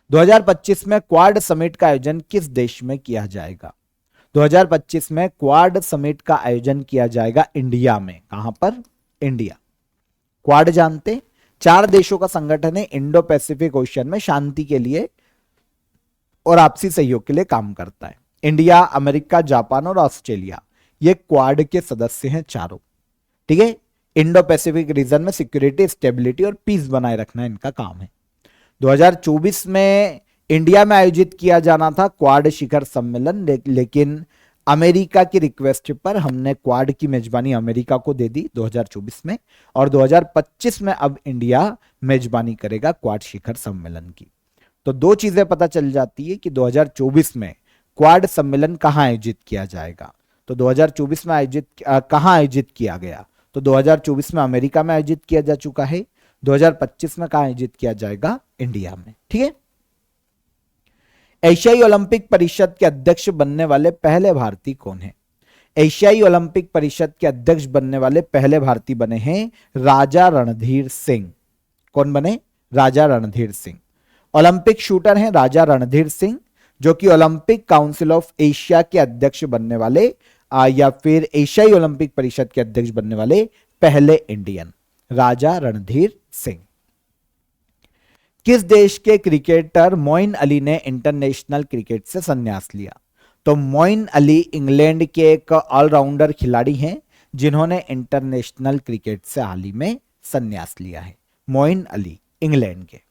2025 में क्वाड समिट का आयोजन किस देश में किया जाएगा? 2025 में क्वाड समिट का आयोजन किया जाएगा इंडिया में। कहां पर? इंडिया। क्वाड जानते? 4 देशों का संगठन है, इंडो पैसिफिक ओशियन में शांति के लिए और आपसी सहयोग के लिए काम करता है। इंडिया, अमेरिका, जापान और ऑस्ट्रेलिया ये क्वाड के सदस्य हैं चारों, ठीक है। इंडो पैसिफिक रीजन में सिक्योरिटी, स्टेबिलिटी और पीस बनाए रखना इनका काम है। 2024 में इंडिया में आयोजित किया जाना था क्वाड शिखर सम्मेलन, लेकिन अमेरिका की रिक्वेस्ट पर हमने क्वाड की मेजबानी अमेरिका को दे दी 2024 में और 2025 में अब इंडिया मेजबानी करेगा क्वाड शिखर सम्मेलन की। तो 2 चीजें पता चल जाती है कि 2024 में क्वाड सम्मेलन कहां आयोजित किया जाएगा। तो 2024 में कहां आयोजित किया गया? तो 2024 में अमेरिका में आयोजित किया जा चुका है, 2025 में कहां आयोजित किया जाएगा? इंडिया में, ठीक है। एशियाई ओलंपिक परिषद के अध्यक्ष बनने वाले पहले भारतीय कौन है? एशियाई ओलंपिक परिषद के अध्यक्ष बनने वाले पहले भारतीय बने हैं राजा रणधीर सिंह। कौन बने? राजा रणधीर सिंह। ओलंपिक शूटर हैं राजा रणधीर सिंह, जो कि ओलंपिक काउंसिल ऑफ एशिया के अध्यक्ष बनने वाले या फिर एशियाई ओलंपिक परिषद के अध्यक्ष बनने वाले पहले इंडियन, राजा रणधीर सिंह। किस देश के क्रिकेटर मोइन अली ने इंटरनेशनल क्रिकेट से संन्यास लिया? तो मोइन अली इंग्लैंड के एक ऑलराउंडर खिलाड़ी हैं जिन्होंने इंटरनेशनल क्रिकेट से हाल ही में संन्यास लिया है। मोइन अली इंग्लैंड के।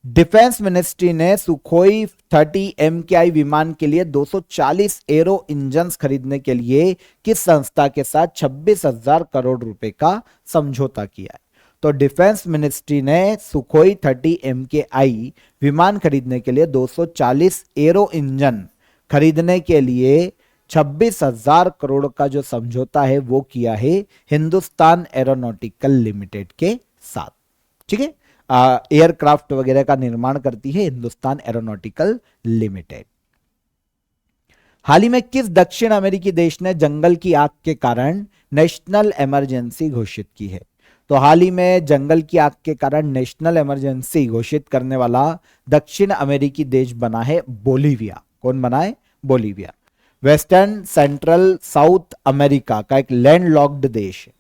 डिफेंस मिनिस्ट्री ने सुखोई 30 MKI विमान के लिए 240 एरो इंजन्स खरीदने के लिए किस संस्था के साथ 26,000 करोड़ रुपए का समझौता किया है? तो डिफेंस मिनिस्ट्री ने सुखोई 30 MKI विमान खरीदने के लिए 240 एरो इंजन खरीदने के लिए 26,000 करोड़ का जो समझौता है वो किया है हिंदुस्तान एरोनॉटिकल लिमिटेड के साथ, ठीक है। एयरक्राफ्ट वगैरह का निर्माण करती है हिंदुस्तान एरोनॉटिकल लिमिटेड। हाल ही में किस दक्षिण अमेरिकी देश ने जंगल की आग के कारण नेशनल इमरजेंसी घोषित की है? तो हाल ही में जंगल की आग के कारण नेशनल इमरजेंसी घोषित करने वाला दक्षिण अमेरिकी देश बना है बोलीविया। कौन बना है? Bolivia. Western central south America का एक लैंडलॉक्ड देश है।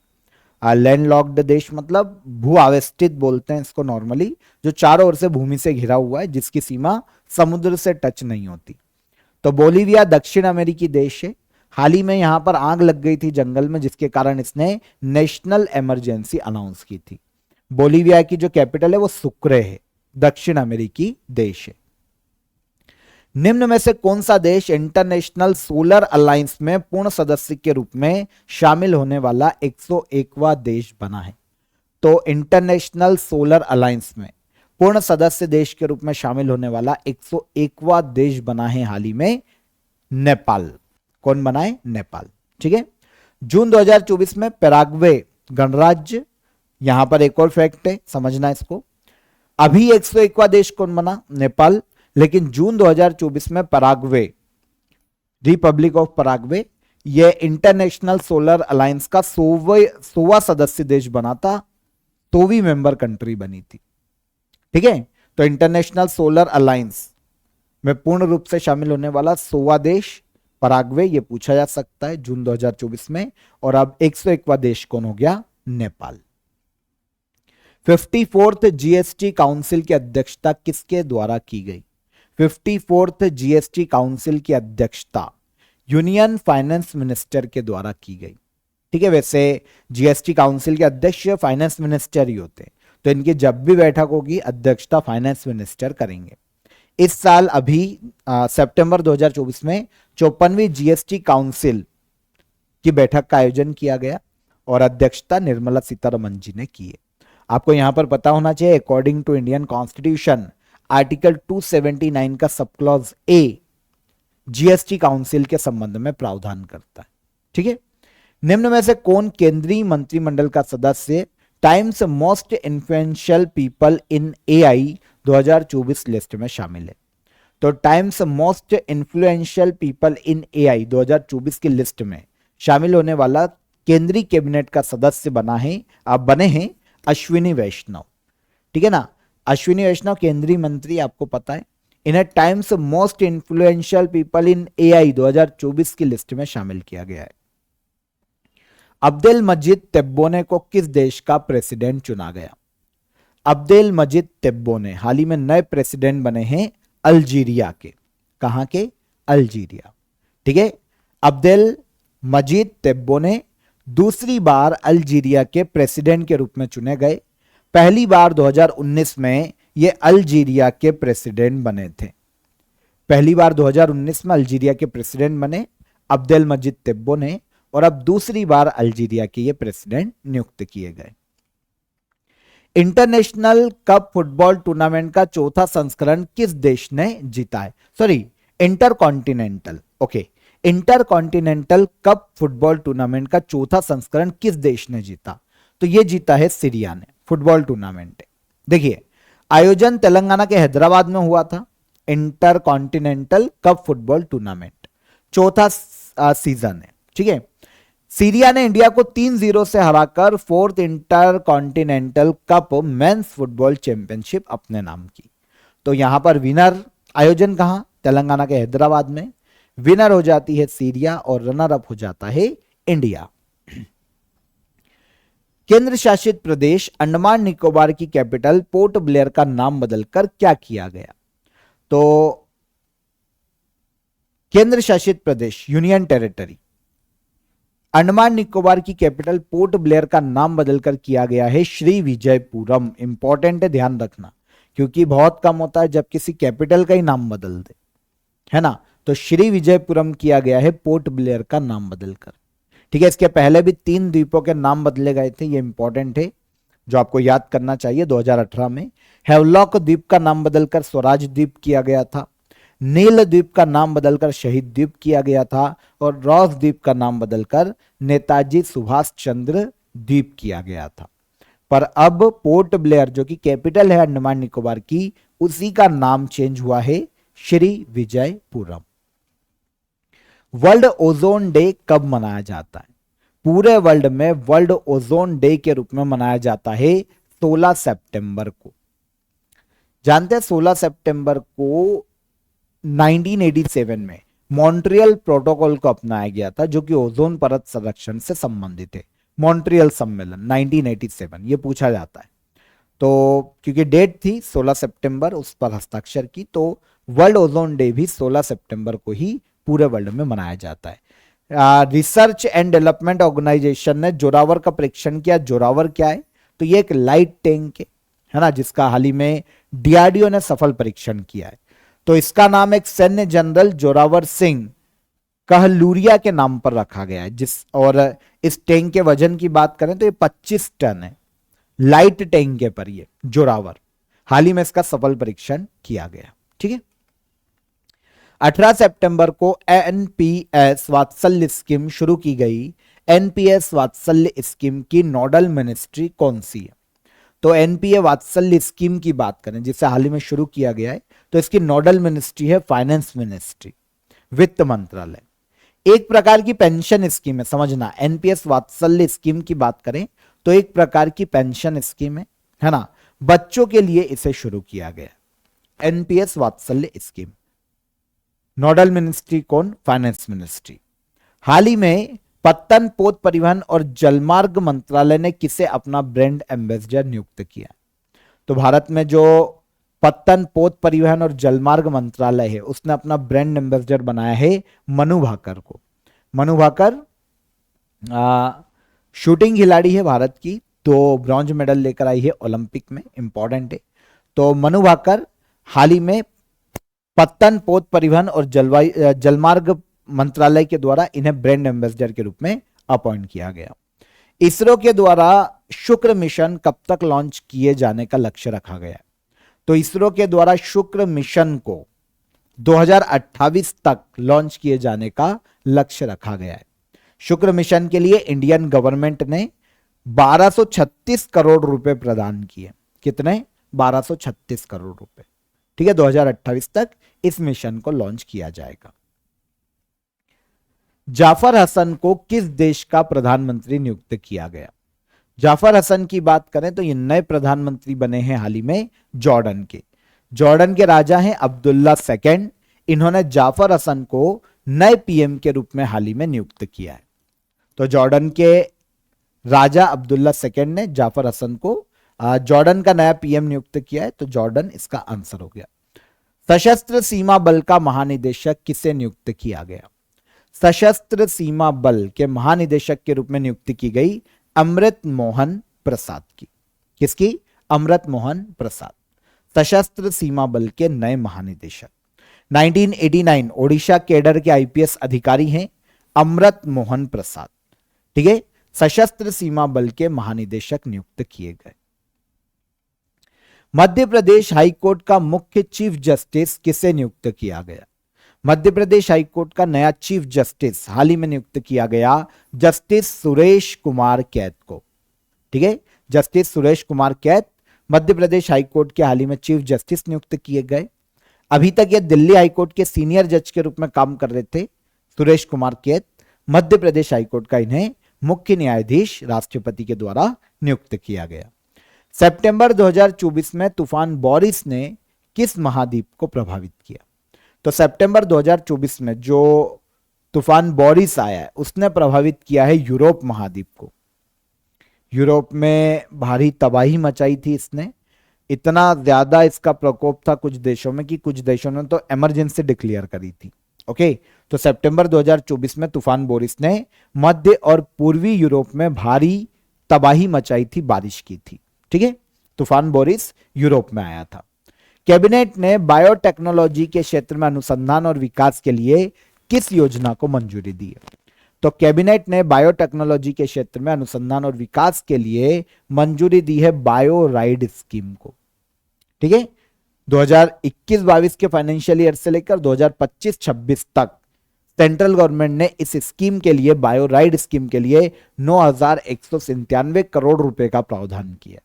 लैंडलॉक्ड देश मतलब भू आवेष्टित बोलते हैं इसको नॉर्मली, जो चारों ओर से भूमि से घिरा हुआ है, जिसकी सीमा समुद्र से टच नहीं होती। तो बोलीविया दक्षिण अमेरिकी देश है। हाल ही में यहां पर आग लग गई थी जंगल में, जिसके कारण इसने नेशनल इमरजेंसी अनाउंस की थी। बोलीविया की जो कैपिटल है वो सुक्रे है, दक्षिण अमेरिकी देश है। निम्न में से कौन सा देश इंटरनेशनल सोलर अलायंस में पूर्ण सदस्य के रूप में शामिल होने वाला 101वां देश बना है? तो इंटरनेशनल सोलर अलायंस में पूर्ण सदस्य देश के रूप में शामिल होने वाला 101वां देश बना है हाल ही में नेपाल। कौन बना है? नेपाल। ठीक है। जून 2024 में पैराग्वे गणराज्य, यहां पर एक और फैक्ट है, समझना इसको। अभी 101वां देश कौन बना? नेपाल। लेकिन जून 2024 में पैराग्वे, रिपब्लिक ऑफ पैराग्वे, यह इंटरनेशनल सोलर अलायंस का 100वां सदस्य देश बना था, 100वीं मेंबर कंट्री बनी थी। ठीक है। तो इंटरनेशनल सोलर अलायंस में पूर्ण रूप से शामिल होने वाला 100वां देश पैराग्वे, ये पूछा जा सकता है जून 2024 में। और अब 101वां देश कौन हो गया? नेपाल। 54th जीएसटी काउंसिल की अध्यक्षता किसके द्वारा की गई? 54th जीएसटी काउंसिल की अध्यक्षता यूनियन फाइनेंस मिनिस्टर के द्वारा की गई। ठीक है। वैसे जीएसटी काउंसिल के अध्यक्ष फाइनेंस मिनिस्टर ही होते हैं, तो इनकी जब भी बैठक होगी अध्यक्षता फाइनेंस मिनिस्टर करेंगे। इस साल अभी सितंबर 2024 में 54वीं जीएसटी काउंसिल की बैठक का आयोजन किया गया और अध्यक्षता निर्मला सीतारमण जी ने की है। आपको यहां पर पता होना चाहिए, according to Indian constitution article 279 का sub clause A GST council के संबंध में प्रावधान करता है। ठीक है। निम्न में से कौन केंद्रीय मंत्रिमंडल का सदस्य times most influential people in AI 2024 list में शामिल है? तो times most influential people in AI 2024 की लिस्ट में शामिल होने वाला केंद्रीय कैबिनेट का सदस्य बने हैं अश्विनी वैष्णव। ठीक है ना। अश्विनी वैष्णव केंद्रीय मंत्री, आपको पता है। इन्हें times most influential people in AI 2024 की लिस्ट में शामिल किया गया है। अब्देल मजीद तेब्बोने को किस देश का प्रेसिडेंट चुना गया? अब्देल मजीद तेब्बोने हाल ही में नए प्रेसिडेंट बने हैं अल्जीरिया के। कहां के? अल्जीरिया। ठीक है। अब्देल मजीद तेब्बोने दूसरी बार अल्जीरिया के प्रेसिडेंट के रूप में चुने गए। पहली बार 2019 में ये अल्जीरिया के प्रेसिडेंट बने थे। पहली बार 2019 में अल्जीरिया के प्रेसिडेंट बने अब्देल मजीद तेब्बोने, और अब दूसरी बार अल्जीरिया के ये प्रेसिडेंट नियुक्त किए गए। इंटरनेशनल कप फुटबॉल टूर्नामेंट का चौथा संस्करण किस देश ने जीता है? Sorry, intercontinental. Okay, intercontinental cup football tournament का चौथा संस्करण किस देश ने जीता? तो यह जीता है सीरिया ने। फुटबॉल टूर्नामेंट देखिए, आयोजन तेलंगाना के हैदराबाद में हुआ था। इंटरकॉन्टिनेंटल कप फुटबॉल टूर्नामेंट चौथा सीजन है। ठीक है। सीरिया ने इंडिया को 3-0 से हराकर 4th intercontinental cup mains football championship अपने नाम की। तो यहां पर विनर, आयोजन कहां? तेलंगाना के हैदराबाद में। विनर हो जाती है सीरिया और रनर अप हो जाता है इंडिया। केंद्र शासित प्रदेश अंडमान निकोबार की कैपिटल पोर्ट ब्लेयर का नाम बदलकर क्या किया गया? तो केंद्र शासित प्रदेश, यूनियन टेरिटरी, अंडमान निकोबार की कैपिटल पोर्ट ब्लेयर का नाम बदलकर किया गया है श्री विजयपुरम। इंपॉर्टेंट है, ध्यान रखना, क्योंकि बहुत कम होता है जब किसी कैपिटल का ही नाम बदल दे, है ना। तो श्री विजयपुरम किया गया है पोर्ट ब्लेयर का नाम बदलकर। ठीक है। इसके पहले भी 3 द्वीपों के नाम बदले गए थे, ये इंपॉर्टेंट है जो आपको याद करना चाहिए। 2018 में हेवलॉक द्वीप का नाम बदलकर स्वराज द्वीप किया गया था। नील द्वीप का नाम बदलकर शहीद द्वीप किया गया था और रॉस द्वीप का नाम बदलकर नेताजी सुभाष चंद्र द्वीप किया गया था। पर अब पोर्ट ब्लेयर जो कि कैपिटल है अंडमान निकोबार की, उसी का नाम चेंज हुआ है Shri Vijayapuram. World ozone day कब मनाया जाता है? पूरे वर्ल्ड में वर्ल्ड ओजोन डे के रूप में मनाया जाता है 16 सितंबर को। जानते हैं 16 सितंबर को 1987 में मॉन्ट्रियल प्रोटोकॉल को अपनाया गया था, जो कि ओजोन परत संरक्षण से संबंधित है। मॉन्ट्रियल सम्मेलन 1987, ये पूछा जाता है। तो क्योंकि डेट थी 16 सितंबर उस पर हस्ताक्षर की, तो वर्ल्ड ओजोन डे भी 16 सितंबर को ही पूरे वर्ल्ड में मनाया जाता है। रिसर्च एंड डेवलपमेंट ऑर्गेनाइजेशन ने जोरावर का परीक्षण किया। जोरावर क्या है? तो ये एक लाइट टैंक है ना, जिसका हाल ही में डीआरडीओ ने सफल परीक्षण किया है। तो इसका नाम एक सैन्य जनरल जोरावर सिंह कहलूरिया के नाम पर रखा गया है। और इस टैंक के वजन की बात करें तो ये 25 टन है। लाइट टैंक के पर ये जोरावर, हाल ही में इसका सफल परीक्षण किया गया। ठीक है। 18 सितंबर को एनपीएस वात्सल्य स्कीम शुरू की गई। एनपीएस वात्सल्य स्कीम की नोडल मिनिस्ट्री कौन सी है? तो एनपीए वात्सल्य स्कीम की बात करें, जिसे हाल ही में शुरू किया गया है, तो इसकी नोडल मिनिस्ट्री है फाइनेंस मिनिस्ट्री, वित्त मंत्रालय। एक प्रकार की पेंशन स्कीम है, समझना। एनपीएस वात्सल्य स्कीम की बात करें तो एक प्रकार की पेंशन स्कीम है ना, बच्चों के लिए इसे शुरू किया गया। NPS Vatsalya scheme. Nodal ministry कौन? Finance ministry. हाल ही में पत्तन, पोत परिवहन और जलमार्ग मंत्रालय ने किसे अपना ब्रांड एम्बेसडर नियुक्त किया? तो भारत में जो पत्तन, पोत परिवहन और जलमार्ग मंत्रालय है, उसने अपना ब्रांड एम्बेसडर बनाया है मनु भाकर को। मनु भाकर शूटिंग खिलाड़ी है भारत की, तो ब्रॉन्ज मेडल लेकर आई है ओलंपिक में, इंपॉर्टेंट है। तो मनु भाकर हाल ही में पत्तन, पोत परिवहन और जलमार्ग मंत्रालय के द्वारा इन्हें ब्रांड एम्बेसडर के रूप में अपॉइंट किया गया। इसरो के द्वारा शुक्र मिशन कब तक लॉन्च किए जाने का लक्ष्य रखा गया? तो इसरो के द्वारा शुक्र मिशन को 2028 तक लॉन्च किए जाने का लक्ष्य रखा गया है। शुक्र मिशन के लिए इंडियन गवर्नमेंट ने 1236 करोड़ रुपए प्रदान किए। कितने? 1236 करोड़ रुपए। ठीक है, 2028 तक इस मिशन को लॉन्च किया जाएगा। जाफर हसन को किस देश का प्रधानमंत्री नियुक्त किया गया? जाफर हसन की बात करें तो ये नए प्रधानमंत्री बने हैं हाल ही में जॉर्डन के। जॉर्डन के राजा हैं अब्दुल्ला सेकंड। इन्होंने जाफर हसन को नए पीएम के रूप में हाल ही में नियुक्त किया है। तो जॉर्डन के राजा अब्दुल्ला सेकंड ने जाफर हसन को जॉर्डन का नया पीएम नियुक्त किया है। तो जॉर्डन इसका आंसर हो गया। सशस्त्र सीमा बल का महानिदेशक किसे नियुक्त किया गया? सशस्त्र सीमा बल के महानिदेशक के रूप में नियुक्ति की गई अमृत मोहन प्रसाद की। किसकी? अमृत मोहन प्रसाद, सशस्त्र सीमा बल के नए महानिदेशक। 1989 ओडिशा कैडर के आईपीएस अधिकारी हैं अमृत मोहन प्रसाद। ठीक है, सशस्त्र सीमा बल के महानिदेशक नियुक्त किए गए। मध्य प्रदेश हाईकोर्ट का मुख्य चीफ जस्टिस किसे नियुक्त किया गया? मध्य प्रदेश हाईकोर्ट का नया चीफ जस्टिस हाल ही में नियुक्त किया गया जस्टिस सुरेश कुमार कैत को। ठीक है, जस्टिस सुरेश कुमार कैत मध्य प्रदेश हाईकोर्ट के हाल ही में चीफ जस्टिस नियुक्त किए गए। अभी तक ये दिल्ली हाईकोर्ट के सीनियर जज के रूप में काम कर रहे थे सुरेश कुमार कैत। मध्य प्रदेश हाईकोर्ट का इन्हें मुख्य न्यायाधीश राष्ट्रपति के द्वारा नियुक्त किया गया। सितंबर 2024 में तूफान बोरिस ने किस महाद्वीप को प्रभावित किया? तो सितंबर 2024 में जो तूफान बोरिस आया है उसने प्रभावित किया है यूरोप महाद्वीप को। यूरोप में भारी तबाही मचाई थी इसने। इतना ज्यादा इसका प्रकोप था कुछ देशों में कि कुछ देशों ने तो इमरजेंसी डिक्लेयर करी थी। ओके, तो सितंबर 2024 में तूफान बोरिस ने मध्य और पूर्वी यूरोप में भारी तबाही मचाई थी, बारिश की थी। ठीक है, तूफान बोरिस यूरोप में आया था। कैबिनेट ने बायोटेक्नोलॉजी के क्षेत्र में अनुसंधान और विकास के लिए किस योजना को मंजूरी दी है? तो कैबिनेट ने बायोटेक्नोलॉजी के क्षेत्र में अनुसंधान और विकास के लिए मंजूरी दी है बायो राइड स्कीम को। ठीक है, 2021-22 के फाइनेंशियल ईयर से लेकर 2025-26 तक सेंट्रल गवर्नमेंट ने इस स्कीम के लिए, बायो राइड स्कीम के लिए 9,197 करोड़ रुपए का प्रावधान किया।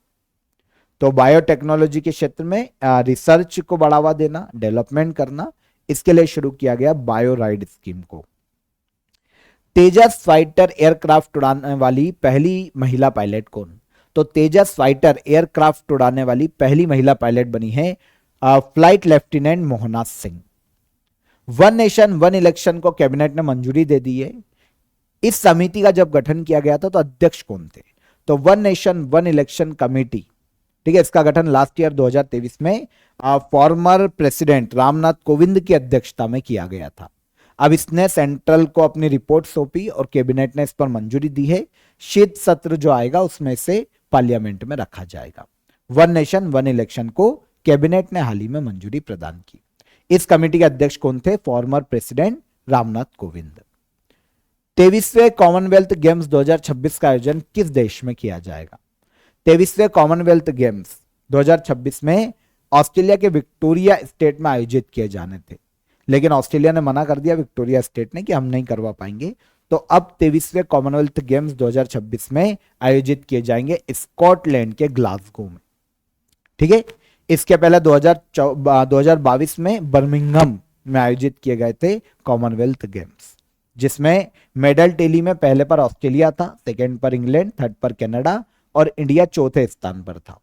तो बायोटेक्नोलॉजी के क्षेत्र में रिसर्च को बढ़ावा देना, डेवलपमेंट करना, इसके लिए शुरू किया गया बायो राइड स्कीम को। तेजस फाइटर एयरक्राफ्ट उड़ाने वाली पहली महिला पायलट कौन? तो तेजस फाइटर एयरक्राफ्ट उड़ाने वाली पहली महिला पायलट बनी है flight lieutenant Mohana Singh. One nation one election को कैबिनेट ने मंजूरी दे दी है। इस समिति का जब गठन किया गया था तो अध्यक्ष कौन थे? तो one nation one election committee ठीक है, इसका गठन लास्ट ईयर 2023 में फॉर्मर प्रेसिडेंट रामनाथ कोविंद की अध्यक्षता में किया गया था। अब इसने सेंट्रल को अपनी रिपोर्ट सौंपी और कैबिनेट ने इस पर मंजूरी दी है। शीत सत्र जो आएगा उसमें से पार्लियामेंट में रखा जाएगा। वन नेशन वन इलेक्शन को कैबिनेट ने हाल ही में मंजूरी प्रदान की। इस कमेटी के अध्यक्ष कौन थे? Former president Ramnath Kovind. 23वें कॉमनवेल्थ गेम्स 2026 का आयोजन किस देश में किया जाएगा? 23वें कॉमनवेल्थ गेम्स 2026 में ऑस्ट्रेलिया के विक्टोरिया स्टेट में आयोजित किए जाने थे, लेकिन ऑस्ट्रेलिया ने मना कर दिया, विक्टोरिया स्टेट ने, कि हम नहीं करवा पाएंगे। तो अब 23वें कॉमनवेल्थ गेम्स 2026 में आयोजित किए जाएंगे स्कॉटलैंड के ग्लासगो में। ठीक है, इसके पहले 2022 में बर्मिंघम में आयोजित किए गए थे कॉमनवेल्थ गेम्स, जिसमें मेडल टेली में पहले पर ऑस्ट्रेलिया था, सेकंड पर इंग्लैंड, थर्ड पर कनाडा और इंडिया चौथे स्थान पर था।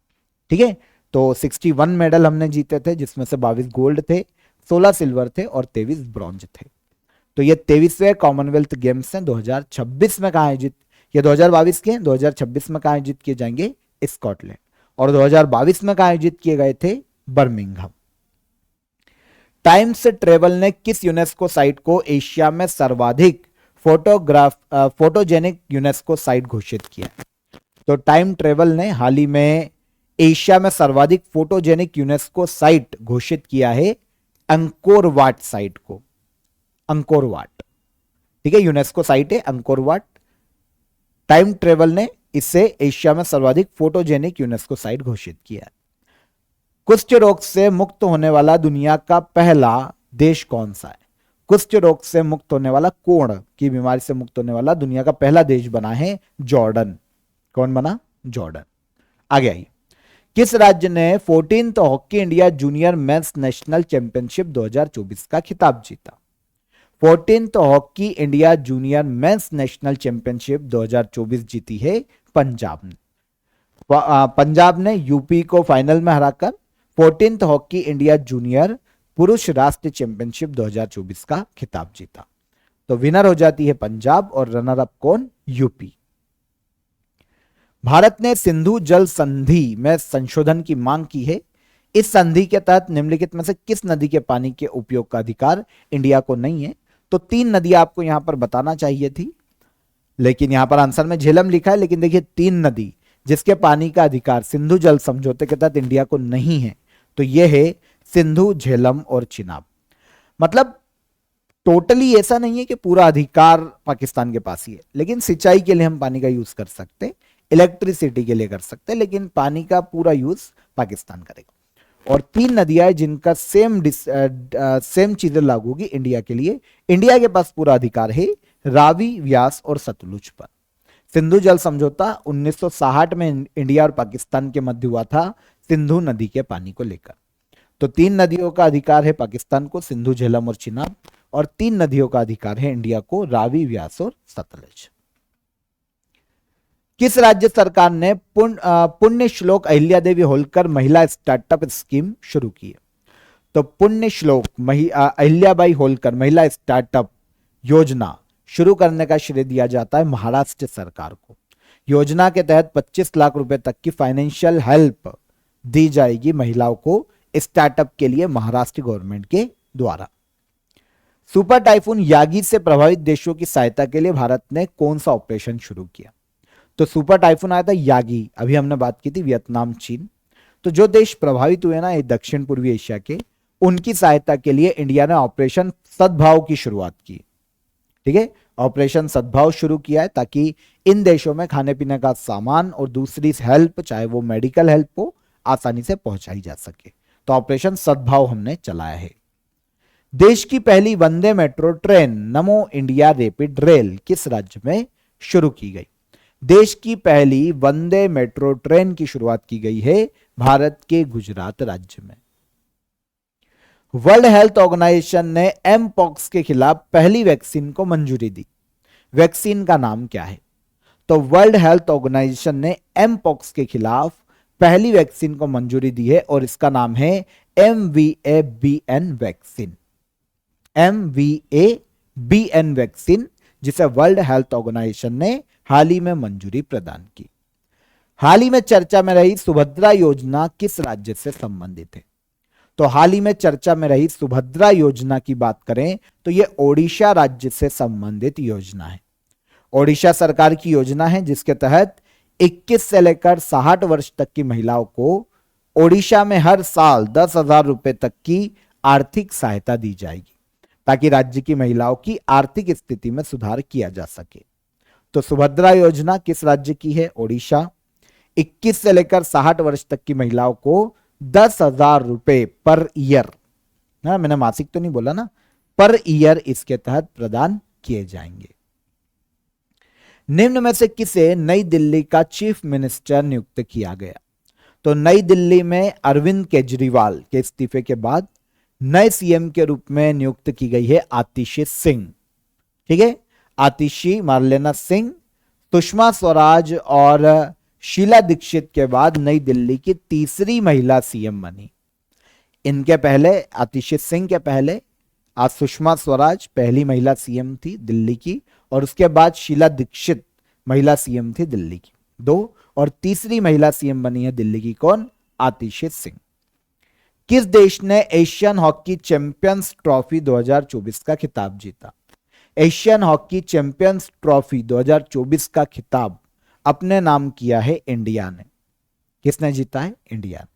ठीक है, तो 61 मेडल हमने जीते थे, जिसमें से 22 गोल्ड थे, 16 सिल्वर थे और 23 ब्रॉन्ज थे। तो ये 23वें कॉमनवेल्थ गेम्स हैं 2026 में कहा आयोजित, ये 2022 के 2026 में कहा आयोजित किए जाएंगे? स्कॉटलैंड। और 2022 में कहा आयोजित किए गए थे? बर्मिंघम। टाइम्स ट्रेवल ने किस यूनेस्को साइट को एशिया में सर्वाधिक फोटोजेनिक यूनेस्को साइट घोषित किया? तो टाइम ट्रेवल ने हाल ही में एशिया में सर्वाधिक फोटोजेनिक यूनेस्को साइट घोषित किया है अंकोर वाट साइट को। अंकोर वाट, ठीक है, यूनेस्को साइट है अंकोर वाट। टाइम ट्रेवल ने इससे एशिया में सर्वाधिक फोटोजेनिक यूनेस्को साइट घोषित किया है। कुष्ठ रोग से मुक्त होने वाला दुनिया का पहला देश कौन सा है? कुष्ठ रोग से मुक्त होने वाला, कोढ़ की बीमारी से मुक्त होने वाला दुनिया का पहला देश बना है जॉर्डन। कौन बना? जॉर्डन। आगे आइए, किस राज्य ने 14th hockey India junior mains national championship 2024 का खिताब जीता? 14th hockey India junior mains national championship 2024 जीती है पंजाब ने। पंजाब ने यूपी को फाइनल में हराकर 14th हॉकी इंडिया जूनियर पुरुष राष्ट्रीय चैंपियनशिप 2024 का खिताब जीता। तो विनर हो जाती है पंजाब और रनर अप कौन? यूपी। भारत ने सिंधु जल संधि में संशोधन की मांग की है। इस संधि के तहत निम्नलिखित में से किस नदी के पानी के उपयोग का अधिकार इंडिया को नहीं है? तो 3 नदियां आपको यहां पर बताना चाहिए थी, लेकिन यहां पर आंसर में झेलम लिखा है। लेकिन देखिए 3 नदी जिसके पानी का अधिकार सिंधु जल समझौते के तहत इंडिया को नहीं है, तो यह है सिंधु, झेलम और चिनाब। मतलब टोटली ऐसा नहीं है कि पूरा अधिकार पाकिस्तान के पास ही है, लेकिन सिंचाई के लिए हम पानी का यूज कर सकते हैं, इलेक्ट्रिसिटी के लिए कर सकते हैं, लेकिन पानी का पूरा यूज पाकिस्तान करेगा। और 3 नदियां जिनका सेम चीजें लागू होगी इंडिया के लिए। इंडिया के पास पूरा अधिकार है रावी, व्यास और सतलुज पर। सिंधु जल समझौता 1960 में इंडिया और पाकिस्तान के मध्य हुआ था सिंधु नदी के पानी को लेकर। तो 3 नदियों का अधिकार है पाकिस्तान को, सिंधु, झेलम और चिनाब, और 3 नदियों का अधिकार है इंडिया को, रावी, व्यास और सतलज। किस राज्य सरकार ने पुण्य श्लोक अहिल्या देवी होलकर महिला स्टार्टअप स्कीम शुरू की है? तो पुण्य श्लोक अहिल्याबाई होलकर महिला स्टार्टअप योजना शुरू करने का श्रेय दिया जाता है महाराष्ट्र सरकार को। योजना के तहत 25 लाख रुपए तक की फाइनेंशियल हेल्प दी जाएगी महिलाओं को स्टार्टअप के लिए महाराष्ट्र गवर्नमेंट के द्वारा। सुपर टाइफून यागी से प्रभावित देशों की सहायता के लिए भारत ने कौन सा ऑपरेशन शुरू किया? तो सुपर टाइफून आया था यागी, अभी हमने बात की थी वियतनाम, चीन। तो जो देश प्रभावित हुए ना ये दक्षिण पूर्वी एशिया के, उनकी सहायता के लिए इंडिया ने ऑपरेशन सद्भाव की शुरुआत की। ठीक है, ऑपरेशन सद्भाव शुरू किया है ताकि इन देशों में खाने पीने का सामान और दूसरी हेल्प, चाहे वो मेडिकल हेल्प हो, आसानी से पहुंचाई जा सके। तो ऑपरेशन सद्भाव हमने चलाया है। देश की पहली वंदे मेट्रो ट्रेन नमो इंडिया रैपिड रेल किस राज्य में शुरू की गई? देश की पहली वंदे मेट्रो ट्रेन की शुरुआत की गई है भारत के गुजरात राज्य में। वर्ल्ड हेल्थ ऑर्गेनाइजेशन ने एमपॉक्स के खिलाफ पहली वैक्सीन को मंजूरी दी। वैक्सीन का नाम क्या है? तो वर्ल्ड हेल्थ ऑर्गेनाइजेशन ने एमपॉक्स के खिलाफ पहली वैक्सीन को मंजूरी दी है और इसका नाम है MVABN वैक्सीन। MVABN वैक्सीन, जिसे वर्ल्ड हेल्थ ऑर्गेनाइजेशन ने हाल ही में मंजूरी प्रदान की। हाल ही में चर्चा में रही सुभद्रा योजना किस राज्य से संबंधित है? तो हाल ही में चर्चा में रही सुभद्रा योजना की बात करें तो यह ओडिशा राज्य से संबंधित योजना है। ओडिशा सरकार की योजना है जिसके तहत 21 से लेकर 60 वर्ष तक की महिलाओं को ओडिशा में हर साल 10,000 रुपए तक की आर्थिक सहायता दी जाएगी ताकि राज्य की महिलाओं की आर्थिक स्थिति में सुधार किया जा सके। तो सुभद्रा योजना किस राज्य की है? ओडिशा। 21 से लेकर 60 वर्ष तक की महिलाओं को 10,000 रुपए पर ईयर, ना मैंने मासिक तो नहीं बोला ना, पर ईयर इसके तहत प्रदान किए जाएंगे। निम्न में से किसे नई दिल्ली का चीफ मिनिस्टर नियुक्त किया गया? तो नई दिल्ली में अरविंद केजरीवाल के इस्तीफे के बाद नए सीएम के रूप में नियुक्त की गई है आतिशी सिंह। ठीक है, आतिशी मारलेना सिंह सुषमा स्वराज और शीला दीक्षित के बाद नई दिल्ली की तीसरी महिला सीएम बनी। इनके पहले, आतिशी सिंह के पहले आज सुषमा स्वराज पहली महिला सीएम थी दिल्ली की, और उसके बाद शीला दीक्षित महिला सीएम थी दिल्ली की, 2, और तीसरी महिला सीएम बनी है दिल्ली की कौन? आतिशी सिंह। किस देश ने एशियन हॉकी चैंपियंस ट्रॉफी 2024 का खिताब जीता? एशियन हॉकी चैंपियंस ट्रॉफी 2024 का खिताब अपने नाम किया है इंडिया ने। किसने जीता है? इंडिया।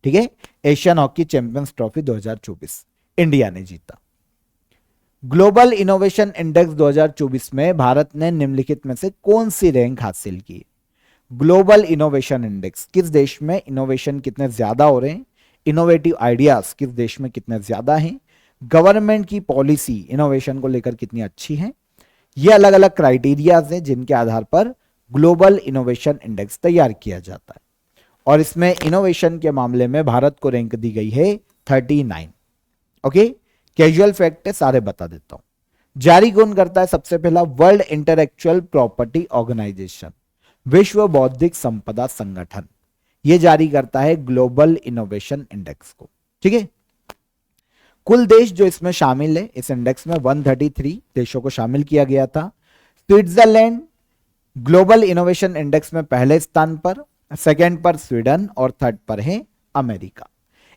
ठीक है, Asian hockey champions trophy 2024 India ने जीता। ग्लोबल इनोवेशन इंडेक्स 2024 में भारत ने निम्नलिखित में से कौन सी रैंक हासिल की? ग्लोबल इनोवेशन इंडेक्स, किस देश में इनोवेशन कितने ज्यादा हो रहे हैं, इनोवेटिव आइडियाज किस देश में कितने ज्यादा हैं, गवर्नमेंट की पॉलिसी इनोवेशन को लेकर कितनी अच्छी है, ये अलग अलग क्राइटेरियाज हैं जिनके आधार पर ग्लोबल इनोवेशन इंडेक्स तैयार किया जाता है। और इसमें इनोवेशन के मामले में भारत को रैंक दी गई है 39। ओके, कैजुअल फैक्ट है, सारे बता देता हूं। जारी कौन करता है? सबसे पहला वर्ल्ड इंटेलेक्चुअल प्रॉपर्टी ऑर्गेनाइजेशन, विश्व बौद्धिक संपदा संगठन, यह जारी करता है ग्लोबल इनोवेशन इंडेक्स को। ठीक है, कुल देश जो इसमें शामिल है, इस इंडेक्स में 133 देशों को शामिल किया गया था। स्विट्जरलैंड ग्लोबल इनोवेशन इंडेक्स में पहले स्थान पर, सेकंड पर स्वीडन और थर्ड पर है अमेरिका।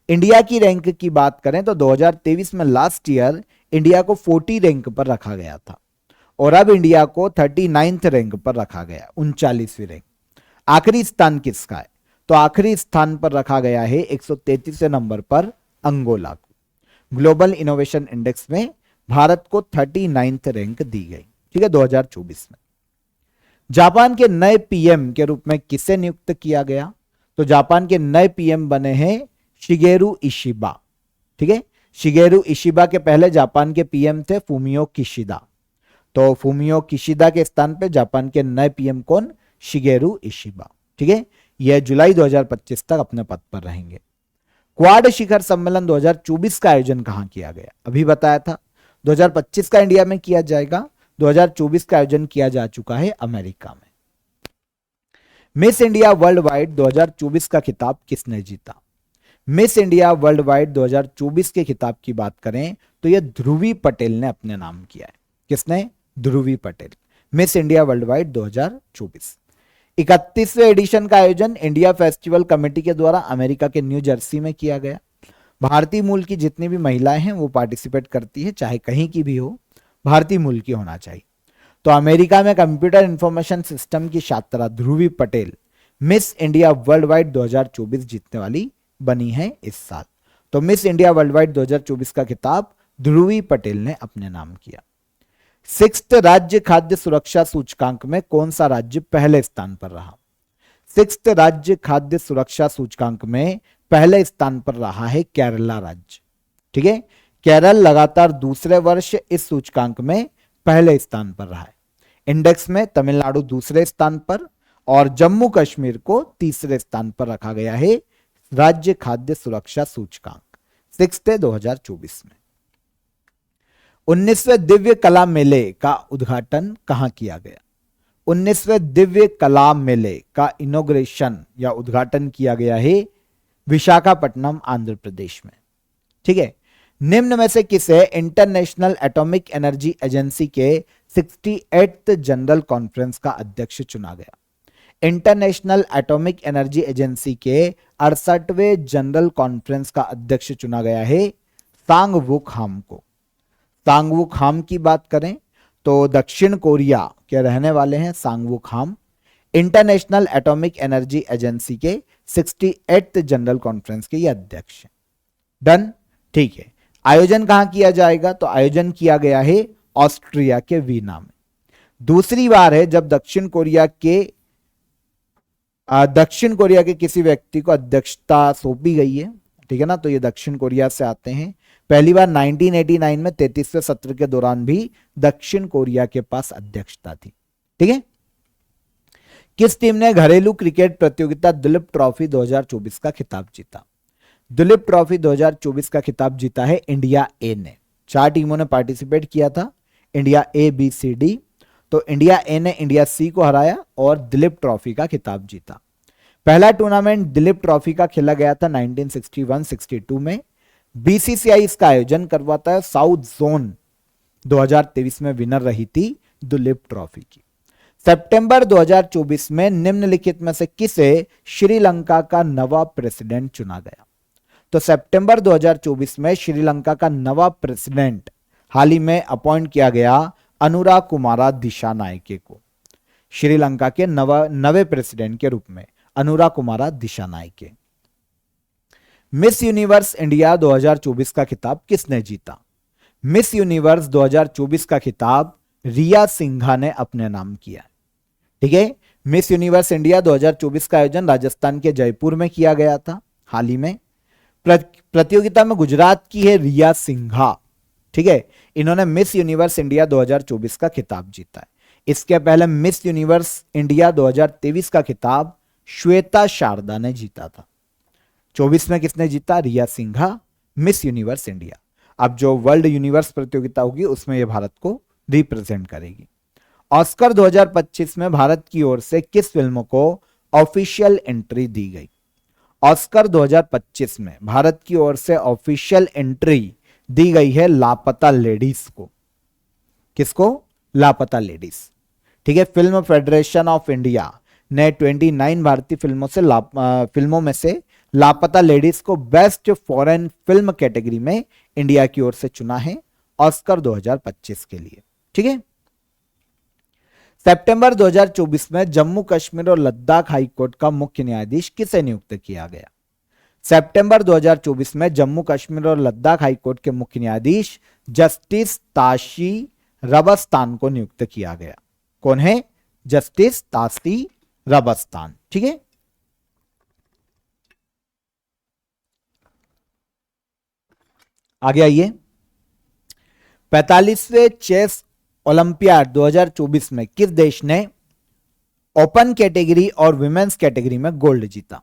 इंडिया की रैंक की बात करें तो 2023 में लास्ट ईयर इंडिया को 40 रैंक पर रखा गया था और अब इंडिया को 39th रैंक पर रखा गया, 39वीं रैंक। आखिरी स्थान किसका है? तो आखिरी स्थान पर रखा गया है 133वें नंबर पर अंगोला को। ग्लोबल इनोवेशन इंडेक्स में भारत को 39th रैंक दी गई। ठीक है, 2024 में। जापान के नए पीएम के रूप में किसे नियुक्त किया गया? तो जापान के नए पीएम बने हैं शिगेरू इशिबा। ठीक है, शिगेरू इशिबा के पहले जापान के पीएम थे फूमियो किशिदा। तो फूमियो किशिदा के स्थान पे जापान के नए पीएम कौन? Shigeru Ishiba. ठीक है, यह जुलाई 2025 तक अपने पद पर रहेंगे। क्वाड शिखर सम्मेलन 2024 का आयोजन कहां किया गया? अभी बताया था 2025 का इंडिया में किया जाएगा, 2024 का आयोजन किया जा चुका है अमेरिका में। मिस इंडिया वर्ल्ड वाइड 2024 का खिताब किसने जीता? मिस इंडिया वर्ल्ड वाइड 2024 के खिताब की बात करें तो यह ध्रुवी पटेल ने अपने नाम किया है। किसने? Dhruvi Patel. Miss India Worldwide 2024 31वें एडिशन का आयोजन इंडिया फेस्टिवल कमेटी के द्वारा अमेरिका के न्यू जर्सी में किया गया। भारतीय मूल की जितनी भी महिलाएं हैं वो पार्टिसिपेट करती है, चाहे कहीं की भी हो, भारतीय मूल की होना चाहिए। तो अमेरिका में कंप्यूटर इंफॉर्मेशन सिस्टम की छात्रा Dhruvi Patel Miss India Worldwide 2024 जीतने वाली बनी है इस साल। तो मिस इंडिया वर्ल्ड वाइड 2024 का खिताब ध्रुवी पटेल ने अपने नाम किया। 6th राज्य खाद्य सुरक्षा सूचकांक में कौन सा राज्य पहले स्थान पर रहा? 6th राज्य खाद्य सुरक्षा सूचकांक में पहले स्थान पर रहा है केरला राज्य। ठीक है, केरल लगातार दूसरे वर्ष इस सूचकांक में पहले स्थान पर रहा है। इंडेक्स में तमिलनाडु दूसरे स्थान पर और जम्मू कश्मीर को तीसरे स्थान पर रखा गया है राज्य खाद्य सुरक्षा सूचकांक 6th 2024 में। 19वें दिव्य कला मेले का उद्घाटन कहां किया गया? 19वें दिव्य कला मेले का इनॉग्रेशन या उद्घाटन किया गया है विशाखापट्टनम आंध्र प्रदेश में। ठीक है, निम्न में से किसे इंटरनेशनल एटॉमिक एनर्जी एजेंसी के 68th जनरल कॉन्फ्रेंस का अध्यक्ष चुना गया? इंटरनेशनल एटॉमिक एनर्जी एजेंसी के 68वें जनरल कॉन्फ्रेंस का अध्यक्ष चुना गया है सांग वुक हाम को। सांग वुक हाम की बात करें तो दक्षिण कोरिया के रहने वाले हैं सांग वुक हाम। इंटरनेशनल एटॉमिक एनर्जी एजेंसी के 68th जनरल कॉन्फ्रेंस के ये अध्यक्ष हैं। डन, ठीक है। आयोजन कहां किया जाएगा? तो आयोजन किया गया है ऑस्ट्रिया के वीना में। दूसरी बार है जब दक्षिण कोरिया के किसी व्यक्ति को अध्यक्षता सौंपी गई है, ठीक है ना। तो ये दक्षिण कोरिया से आते हैं। पहली बार 1989 में 33वें सत्र के दौरान भी दक्षिण कोरिया के पास अध्यक्षता थी, ठीक है। किस टीम ने घरेलू क्रिकेट प्रतियोगिता दुलीप ट्रॉफी 2024 का खिताब जीता? दुलीप ट्रॉफी 2024 का खिताब जीता है इंडिया ए ने। 4 टीमों ने पार्टिसिपेट किया था, इंडिया ए, बी, सी, डी। तो इंडिया ए ने इंडिया सी को हराया और दिलीप ट्रॉफी का खिताब जीता। पहला टूर्नामेंट दिलीप ट्रॉफी का खेला गया था 1961-62 में। बीसीसीआई इसका आयोजन करवाता है। साउथ जोन 2023 में विनर रही थी दुलीप ट्रॉफी की। सितंबर 2024 में निम्नलिखित में से किसे श्रीलंका का नवा प्रेसिडेंट चुना गया? तो सितंबर 2024 में श्रीलंका का नवा प्रेसिडेंट हाल ही में अपॉइंट किया गया अनुरा कुमारा दिशानायके को। श्रीलंका के नवे प्रेसिडेंट के रूप में Anura Kumara Dissanayake. Miss universe India 2024 का खिताब किसने जीता? मिस यूनिवर्स 2024 का खिताब रिया सिंघा ने अपने नाम किया, ठीक है। मिस यूनिवर्स इंडिया 2024 का आयोजन राजस्थान के जयपुर में किया गया था हाल ही में। प्रतियोगिता में गुजरात की है रिया सिंघा, ठीक है। इन्होंने मिस यूनिवर्स इंडिया 2024 का खिताब जीता है। इसके पहले मिस यूनिवर्स इंडिया 2023 का खिताब श्वेता शारदा ने जीता था। 24 में किसने जीता? रिया सिंघा, मिस यूनिवर्स इंडिया। अब जो वर्ल्ड यूनिवर्स प्रतियोगिता होगी उसमें यह भारत को रिप्रेजेंट करेगी। ऑस्कर 2025 में भारत की ओर से किस फिल्म को ऑफिशियल एंट्री दी गई? ऑस्कर 2025 में भारत की ओर से ऑफिशियल एंट्री दी गई है लापता लेडीज को। किसको? लापता लेडीज, ठीक है। फिल्म फेडरेशन ऑफ इंडिया ने 29 भारतीय फिल्मों में से लापता लेडीज को बेस्ट फॉरेन फिल्म कैटेगरी में इंडिया की ओर से चुना है ऑस्कर 2025 के लिए, ठीक है। सितंबर 2024 में जम्मू कश्मीर और लद्दाख हाईकोर्ट का मुख्य न्यायाधीश किसे नियुक्त किया गया? सितंबर 2024 में जम्मू कश्मीर और लद्दाख हाईकोर्ट के मुख्य न्यायाधीश जस्टिस ताशी रबस्तान को नियुक्त किया गया। कौन है? जस्टिस ताशी रबस्तान, ठीक है। आगे आइए। 45वें चेस ओलंपियाड 2024 में किस देश ने ओपन कैटेगरी और विमेंस कैटेगरी में गोल्ड जीता?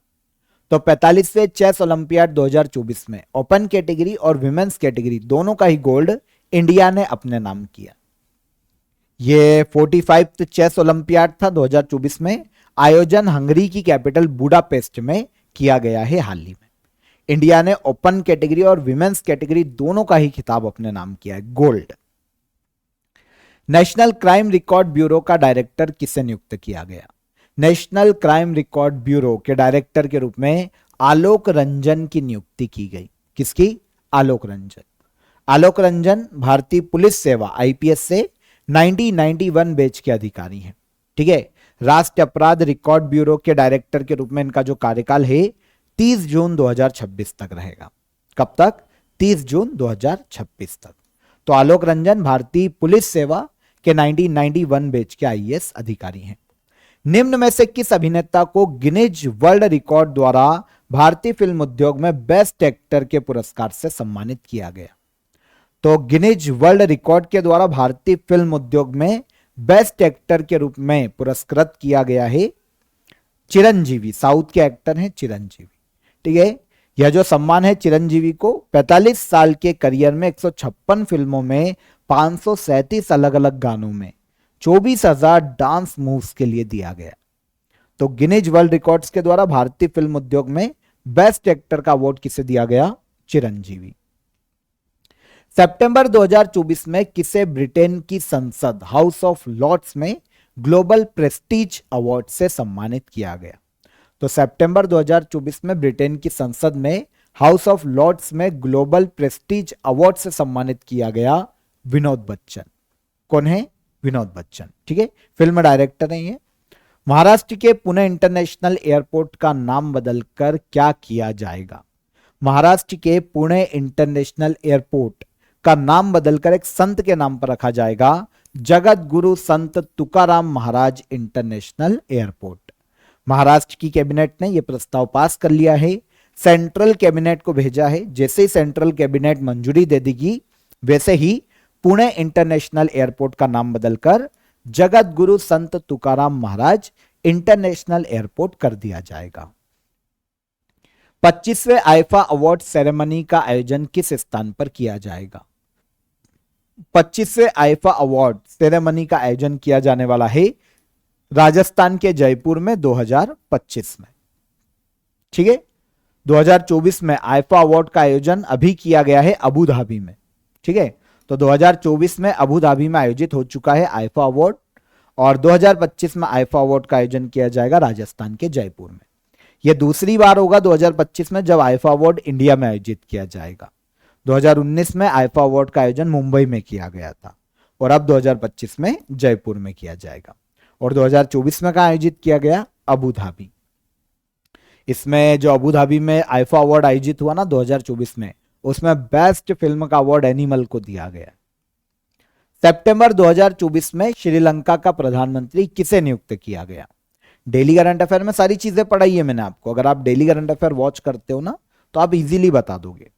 तो 45वें चेस ओलंपियाड 2024 में ओपन कैटेगरी और विमेंस कैटेगरी दोनों का ही गोल्ड इंडिया ने अपने नाम किया। यह 45th चेस ओलंपियाड था 2024 में। आयोजन हंगरी की कैपिटल बुडापेस्ट में किया गया है हाल ही में। इंडिया ने ओपन कैटेगरी और विमेंस कैटेगरी दोनों का ही खिताब अपने नाम किया है, gold. National crime record bureau का डायरेक्टर किसे नियुक्त किया गया? नेशनल क्राइम रिकॉर्ड ब्यूरो के डायरेक्टर के रूप में आलोक रंजन की नियुक्ति की गई। किसकी? आलोक रंजन। आलोक रंजन भारतीय पुलिस सेवा आईपीएस से 1991 बैच के अधिकारी हैं, ठीक है। राष्ट्रीय अपराध रिकॉर्ड ब्यूरो के डायरेक्टर के रूप में इनका जो कार्यकाल है 30 जून 2026 तक रहेगा। कब तक? 30 जून 2026 तक। तो आलोक रंजन भारतीय पुलिस सेवा के 1991 बैच के आईएएस अधिकारी हैं। निम्न में से किस अभिनेता को गिनीज वर्ल्ड रिकॉर्ड द्वारा भारतीय फिल्म उद्योग में बेस्ट एक्टर के पुरस्कार से सम्मानित किया गया? तो गिनीज वर्ल्ड रिकॉर्ड के द्वारा भारतीय फिल्म उद्योग में बेस्ट एक्टर के रूप में पुरस्कृत किया गया है चिरंजीवी। साउथ के एक्टर हैं चिरंजीवी, ठीक है। यह जो सम्मान है चिरंजीवी को 45 साल के करियर में 156 फिल्मों में 537 अलग अलग गानों में 24,000 डांस मूव्स के लिए दिया गया। तो गिनीज वर्ल्ड रिकॉर्ड्स के द्वारा भारतीय फिल्म उद्योग में बेस्ट एक्टर का अवार्ड किसे दिया गया? चिरंजीवी। सितंबर 2024 में किसे ब्रिटेन की संसद हाउस ऑफ लॉर्ड्स में ग्लोबल प्रेस्टीज अवार्ड से सम्मानित किया गया। तो सितंबर 2024 में ब्रिटेन की संसद में हाउस ऑफ लॉर्ड्स में ग्लोबल प्रेस्टीज अवार्ड से सम्मानित किया गया विनोद बच्चन। कौन है? विनोद बच्चन। ठीक है, फिल्म डायरेक्टर है ये। महाराष्ट्र के पुणे इंटरनेशनल एयरपोर्ट का नाम बदलकर क्या किया जाएगा? महाराष्ट्र के पुणे इंटरनेशनल एयरपोर्ट का नाम बदलकर एक संत के नाम पर रखा जाएगा, जगत गुरु संत तुकाराम महाराज इंटरनेशनल एयरपोर्ट। महाराष्ट्र की कैबिनेट ने यह प्रस्ताव पास कर लिया है, सेंट्रल कैबिनेट को भेजा है। जैसे ही सेंट्रल कैबिनेट मंजूरी दे देगी वैसे ही पुणे इंटरनेशनल एयरपोर्ट का नाम बदलकर जगत गुरु संत तुकाराम महाराज इंटरनेशनल एयरपोर्ट कर दिया जाएगा। 25वें आईफा अवार्ड सेरेमनी का आयोजन किस स्थान पर किया जाएगा? 25वें आईफा अवार्ड सेरेमनी का आयोजन किया जाने वाला है राजस्थान के जयपुर में 2025 में। ठीक है, 2024 में आईफा अवार्ड का आयोजन अभी किया गया है अबू धाबी में। ठीक है, तो 2024 में अबू धाबी में आयोजित हो चुका है आईफा अवार्ड और 2025 में आईफा अवार्ड का आयोजन किया जाएगा राजस्थान के जयपुर में। यह दूसरी बार होगा 2025 में जब आईफा अवार्ड इंडिया में आयोजित किया जाएगा। 2019 में आईफा अवार्ड का आयोजन मुंबई में किया गया था और अब 2025 में जयपुर में किया जाएगा। और 2024 में कहां आयोजित किया गया? Abu Dhabi. इसमें जो अबू धाबी में आईफा अवार्ड आयोजित हुआ ना 2024 में, उसमें बेस्ट फिल्म का अवार्ड एनिमल को दिया गया। सितंबर 2024 में श्रीलंका का प्रधानमंत्री किसे नियुक्त किया गया? डेली करंट अफेयर में सारी चीजें पढ़ाई है मैंने आपको। अगर आप डेली करंट अफेयर वॉच करते हो ना तो आप इजीली बता दोगे।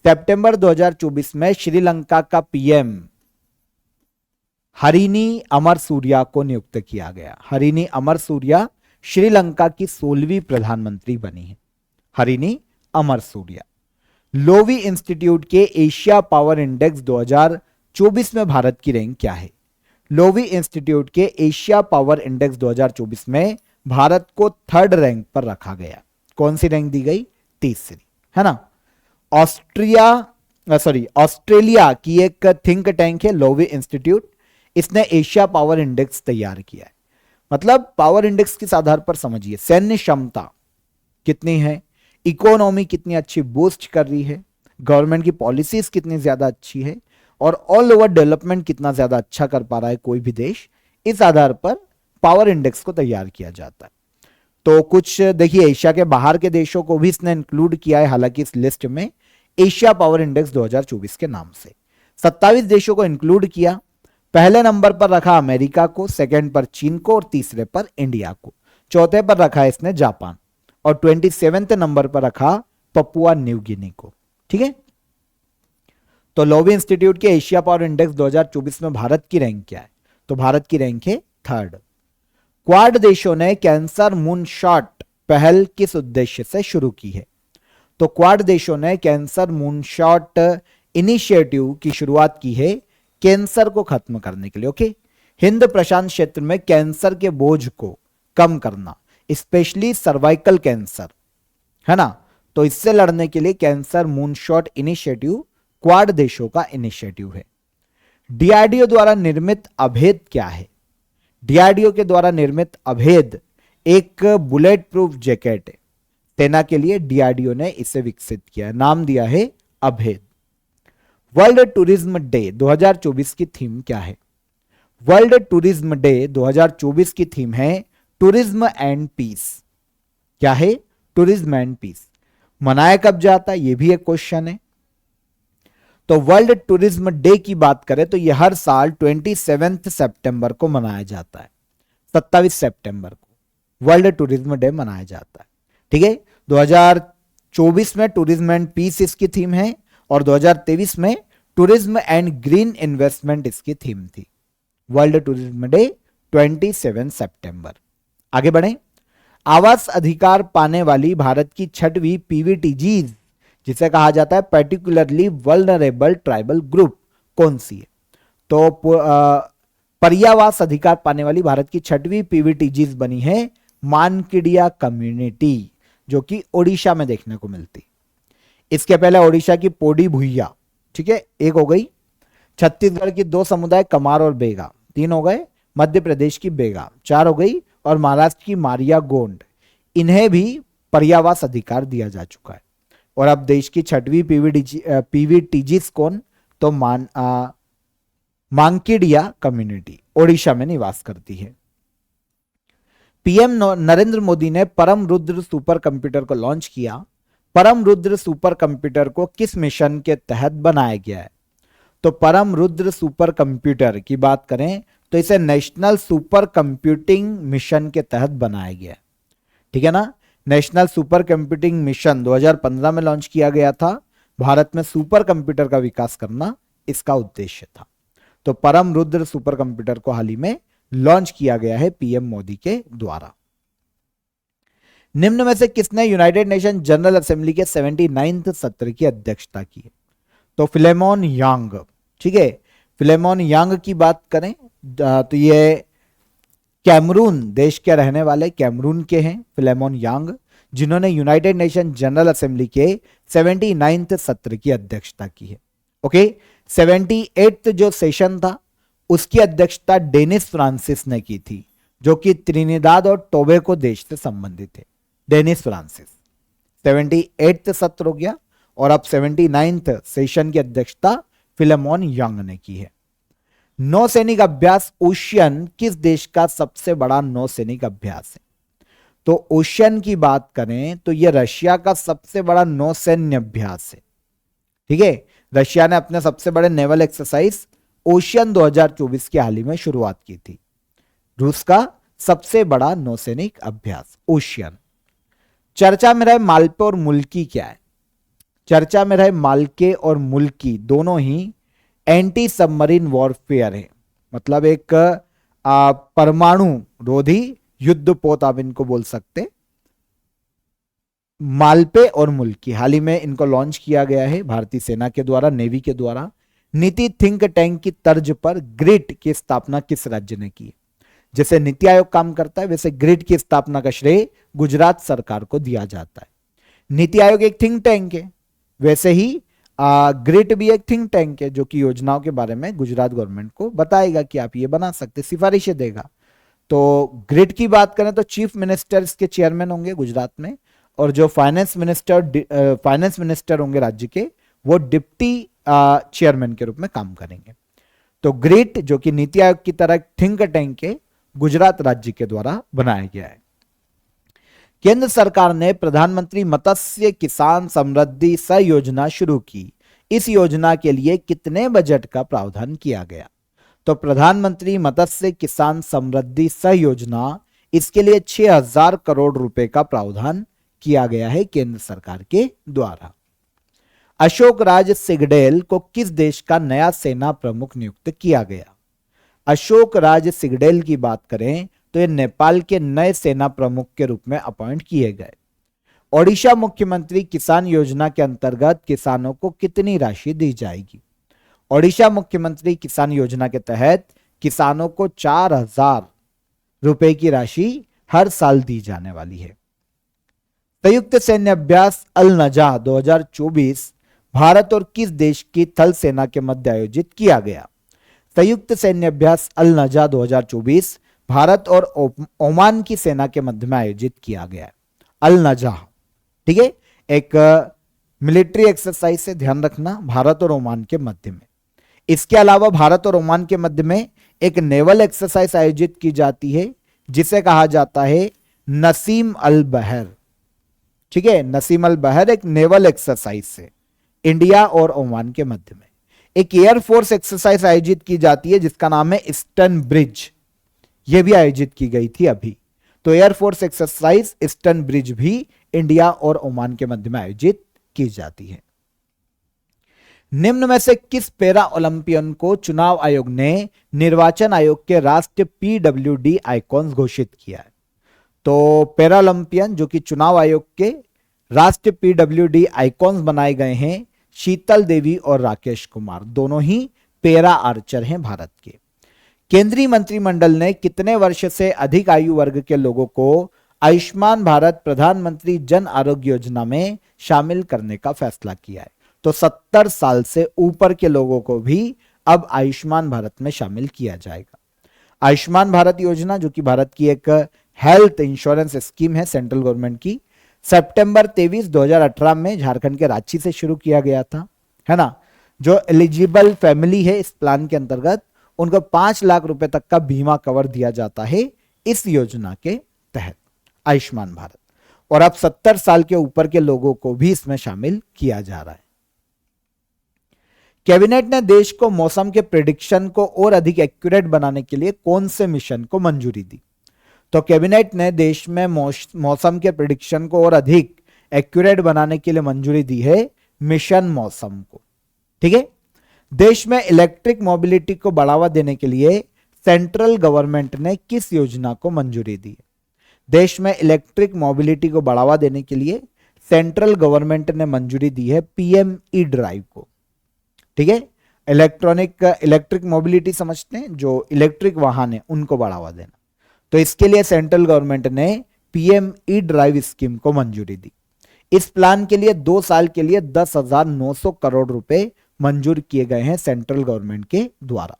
सितंबर 2024 में श्रीलंका का पीएम हरिनी अमरसूरिया को नियुक्त किया गया। हरिनी अमरसूरिया श्रीलंका की 16वीं प्रधानमंत्री बनी है, हरिनी अमरसूरिया। लोवी इंस्टीट्यूट के एशिया पावर इंडेक्स 2024 में भारत की रैंक क्या है? लोवी इंस्टीट्यूट के एशिया पावर इंडेक्स 2024 में भारत को 3rd रैंक पर रखा गया। कौन सी रैंक दी गई? तीसरी, है ना। ऑस्ट्रेलिया की एक थिंक टैंक है लोवी इंस्टीट्यूट, इसने एशिया पावर इंडेक्स तैयार किया है। मतलब पावर इंडेक्स किस आधार पर समझिए, सैन्य क्षमता कितनी है, इकोनॉमी कितनी अच्छी बूस्ट कर रही है, गवर्नमेंट की पॉलिसीज कितनी ज्यादा अच्छी है और ऑल ओवर डेवलपमेंट कितना ज्यादा अच्छा कर पा रहा है कोई भी देश, इस आधार पर पावर इंडेक्स को तैयार किया जाता है। तो कुछ देखिए एशिया के बाहर के देशों को भी इसने इंक्लूड किया है हालांकि इस लिस्ट में एशिया पावर इंडेक्स 2024 के नाम से। 27 देशों को इंक्लूड किया। पहले नंबर पर रखा अमेरिका को, सेकंड पर चीन को और तीसरे पर इंडिया को, चौथे पर रखा इसने जापान और 27वें नंबर पर रखा पपुआ न्यू गिनी को। ठीक है, तो लोवी इंस्टीट्यूट के एशिया पावर इंडेक्स 2024 में भारत की रैंक क्या है? तो भारत की रैंक है 3rd। क्वाड देशों ने कैंसर मूनशॉट पहल किस उद्देश्य से शुरू की है? तो क्वाड देशों ने कैंसर मूनशॉट इनिशिएटिव की शुरुआत की है कैंसर को खत्म करने के लिए। ओके, हिंद प्रशांत क्षेत्र में कैंसर के बोझ को कम करना, स्पेशली सर्वाइकल कैंसर, है ना, तो इससे लड़ने के लिए कैंसर मूनशॉट इनिशिएटिव क्वाड देशों का इनिशिएटिव है। डीआरडीओ द्वारा निर्मित अभेद क्या है? डीआरडीओ के द्वारा निर्मित अभेद एक बुलेट प्रूफ जैकेट है। सेना के लिए डीआरडीओ ने इसे विकसित किया, नाम दिया है अभेद। वर्ल्ड टूरिज्म डे 2024 की थीम क्या है? वर्ल्ड टूरिज्म डे 2024 की थीम है टूरिज्म एंड पीस। क्या है? Tourism and peace. मनाया कब जाता है, यह भी एक क्वेश्चन है। तो वर्ल्ड टूरिज्म डे की बात करें तो यह हर साल 27 सितंबर को मनाया जाता है। 27 सितंबर को वर्ल्ड टूरिज्म डे मनाया जाता है। ठीक है, 2024 में टूरिज्म एंड पीस इसकी थीम है और 2023 में टूरिज्म एंड ग्रीन इन्वेस्टमेंट इसकी थीम थी। वर्ल्ड टूरिज्म डे 27 सितंबर। आगे बढ़े। आवास अधिकार पाने वाली भारत की 6वीं पीवीटीजीज जिसे कहा जाता है पर्टिकुलरली वल्नरेबल ट्राइबल ग्रुप, कौन सी है? तो पर्यावास अधिकार पाने वाली भारत की 6वीं पीवीटीजीज बनी है मानकिडिया कम्युनिटी, जो कि ओडिशा में देखने को मिलती। इसके पहले ओडिशा की पोडी भुइया, ठीक है, एक हो गई। छत्तीसगढ़ की 2 समुदाय कमार और बेगा, 3 हो गए। मध्य प्रदेश की बेगा, 4 हो गई, और महाराष्ट्र की मारिया गोंड, इन्हें भी पर्यावास अधिकार दिया जा चुका है। और अब देश की 6वीं पीवीटीजीस कौन, तो मांकिडिया कम्युनिटी ओडिशा में निवास करती है। पीएम नरेंद्र मोदी ने परम रुद्र सुपर कंप्यूटर को लॉन्च किया। परम रुद्र सुपर कंप्यूटर को किस मिशन के तहत बनाया गया है, तो परम रुद्र सुपर कंप्यूटर की बात करें तो इसे नेशनल सुपर कंप्यूटिंग मिशन के तहत बनाया गया है। ठीक है ना, नेशनल सुपर कंप्यूटिंग मिशन 2015 में लॉन्च किया गया था। भारत में सुपर कंप्यूटर का विकास करना इसका उद्देश्य था। तो परम रुद्र सुपर कंप्यूटर को हाल ही में लॉन्च किया गया है पीएम मोदी के द्वारा। निम्न में से किसने यूनाइटेड नेशन जनरल असेंबली के 79वें सत्र की अध्यक्षता की, तो फिलेमोन यांग। ठीक है, फिलेमोन यांग की बात करें तो ये कैमरून देश के रहने वाले, कैमरून के हैं फिलेमोन यांग, जिन्होंने यूनाइटेड नेशन जनरल असेंबली के 79वें सत्र की अध्यक्षता की है। ओके, 78 जो सेशन था उसकी अध्यक्षता डेनिस फ्रांसिस ने की थी, जो कि त्रिनिदाद और टोबैगो देश से संबंधित थे। डेनिस फ्रांसिस, 78 सत्र हो गया, और अब 79 सेशन की अध्यक्षता फिलेमोन यांग ने की है। नौसैनिक अभ्यास ओशियन किस देश का सबसे बड़ा नौसैनिक अभ्यास है, तो ओशियन की बात करें तो यह रशिया का सबसे बड़ा नौसैन्य अभ्यास है। ठीक है, रशिया ने अपने सबसे बड़े नेवल एक्सरसाइज ओशियन 2024 की हाल ही में शुरुआत की थी। रूस का सबसे बड़ा नौसैनिक अभ्यास ओशियन। चर्चा में रहे माल्पे और मुल्की क्या है, चर्चा में रहे माल्के और मुल्की दोनों ही एंटी सबमरीन वॉरफेयर है, मतलब एक परमाणु रोधी युद्धपोत आप इनको बोल सकते। माल्पे और मुल्की हाल ही में इनको लॉन्च किया गया है भारतीय सेना के द्वारा, नेवी के द्वारा। नीति थिंक टैंक की तर्ज पर ग्रिड की स्थापना किस राज्य ने की, जैसे नीति आयोग काम करता है वैसे ग्रिड की स्थापना का श्रेय गुजरात सरकार को दिया जाता है। नीति आयोग एक थिंक टैंक है, वैसे ही ग्रिड भी एक थिंक टैंक है जो कि योजनाओं के बारे में गुजरात गवर्नमेंट को बताएगा कि आप ये बना सकते, सिफारिशें देगा। तो ग्रिड की बात करें तो चीफ मिनिस्टर इसके चेयरमैन होंगे गुजरात में, और जो फाइनेंस मिनिस्टर होंगे राज्य के, वो डिप्टी चेयरमैन के रूप में काम करेंगे। तो ग्रिड जो कि नीति आयोग की तरह थिंक टैंक है, गुजरात राज्य के द्वारा बनाया गया है। केंद्र सरकार ने प्रधानमंत्री मत्स्य किसान समृद्धि सह योजना शुरू की। इस योजना के लिए कितने बजट का प्रावधान किया गया, तो प्रधानमंत्री मत्स्य किसान समृद्धि सह योजना, इसके लिए 6000 करोड़ रुपए का प्रावधान किया गया है केंद्र सरकार के द्वारा। अशोक राज सिगडेल को किस देश का नया सेना प्रमुख नियुक्त किया गया, अशोक राज सिगडेल की बात करें तो ये नेपाल के नए सेना प्रमुख के रूप में अपॉइंट किए गए। ओडिशा मुख्यमंत्री किसान योजना के अंतर्गत किसानों को कितनी राशि दी जाएगी, ओडिशा मुख्यमंत्री किसान योजना के तहत किसानों को 4000 रुपए की राशि हर साल दी जाने वाली है। संयुक्त सैन्य अभ्यास अल नजाह 2024 भारत और किस देश की थल सेना के मध्य आयोजित किया गया, संयुक्त सैन्य अभ्यास अल नजाह 2024 भारत और ओमान की सेना के मध्य में आयोजित किया गया है। अल नजाह, ठीक है, एक मिलिट्री एक्सरसाइज से ध्यान रखना, भारत और ओमान के मध्य में। इसके अलावा भारत और ओमान के मध्य में एक नेवल एक्सरसाइज आयोजित की जाती है जिसे कहा जाता है नसीम अल बहर। ठीक है, नसीम अल बहर एक नेवल एक्सरसाइज है इंडिया और ओमान के मध्य में। एक एयरफोर्स एक्सरसाइज आयोजित की जाती है जिसका नाम है ईस्टर्न ब्रिज, यह भी आयोजित की गई थी अभी। तो एयरफोर्स एक्सरसाइज ईस्टर्न ब्रिज भी इंडिया और ओमान के मध्य में आयोजित की जाती है। निम्न में से किस पैरा ओलंपियन को चुनाव आयोग ने निर्वाचन आयोग के राष्ट्रीय पीडब्ल्यूडी आइकॉन्स घोषित किया है, तो पैरा ओलंपियन जो कि चुनाव आयोग के राष्ट्रीय पीडब्ल्यूडी आइकॉन्स बनाए गए हैं, शीतल देवी और राकेश कुमार, दोनों ही पैरा आर्चर हैं भारत के। केंद्रीय मंत्रिमंडल ने कितने वर्ष से अधिक आयु वर्ग के लोगों को आयुष्मान भारत प्रधानमंत्री जन आरोग्य योजना में शामिल करने का फैसला किया है, तो 70 साल से ऊपर के लोगों को भी अब आयुष्मान भारत में शामिल किया जाएगा। आयुष्मान भारत योजना जो कि भारत की एक हेल्थ इंश्योरेंस स्कीम है सेंट्रल गवर्नमेंट की, सितंबर 23 2018 में झारखंड के रांची से शुरू किया गया था, है ना। जो एलिजिबल फैमिली है इस प्लान के अंतर्गत उनको 5 लाख रुपए तक का बीमा कवर दिया जाता है इस योजना के तहत, आयुष्मान भारत। और अब 70 साल के ऊपर के लोगों को भी इसमें शामिल किया जा रहा है। कैबिनेट ने देश को मौसम के प्रेडिक्शन को और अधिक एक्यूरेट बनाने के लिए कौन से मिशन को मंजूरी दी? तो कैबिनेट ने देश में मौसम के प्रेडिक्शन को और अधिक एक्यूरेट बनाने के लिए मंजूरी दी है मिशन मौसम को। ठीक है। देश में इलेक्ट्रिक मोबिलिटी को बढ़ावा देने के लिए सेंट्रल गवर्नमेंट ने किस योजना को मंजूरी दी? देश में इलेक्ट्रिक मोबिलिटी को बढ़ावा देने के लिए सेंट्रल गवर्नमेंट ने मंजूरी दी है पीएम ई ड्राइव को। ठीक है। इलेक्ट्रिक मोबिलिटी समझते हैं, जो इलेक्ट्रिक वाहन है उनको बढ़ावा देना, तो इसके लिए सेंट्रल गवर्नमेंट ने पीएम ई ड्राइव स्कीम को मंजूरी दी। इस प्लान के लिए 2 साल के लिए 10,900 करोड़ रुपए मंजूर किए गए हैं सेंट्रल गवर्नमेंट के द्वारा।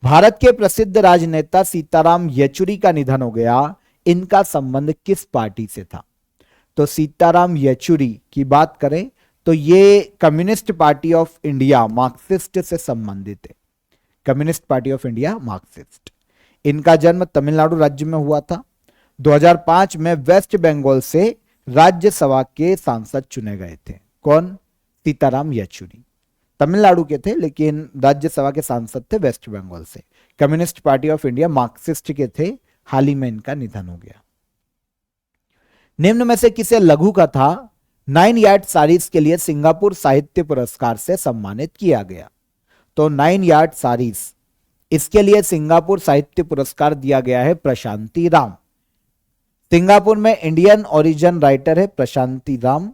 भारत के प्रसिद्ध राजनेता सीताराम येचुरी का निधन हो गया, इनका संबंध किस पार्टी से था? तो सीताराम येचुरी की बात करें तो ये communist party of India Marxist से संबंधित है। Communist party of India Marxist. इनका जन्म तमिलनाडु राज्य में हुआ था। 2005 में वेस्ट बंगाल से राज्यसभा के सांसद चुने गए थे। कौन? सीताराम येचुरी। तमिलनाडु के थे लेकिन राज्यसभा के सांसद थे वेस्ट बंगाल से। Communist party of India Marxist के थे। हाल ही में इनका निधन हो गया। निम्न में से किसे लघु कथा 9 यार्ड सारीज के लिए सिंगापुर साहित्य पुरस्कार से सम्मानित किया गया? तो 9 यार्ड सारीज, इसके लिए सिंगापुर साहित्य पुरस्कार दिया गया है प्रशांति राम। सिंगापुर में इंडियन ओरिजिन राइटर है प्रशांति राम।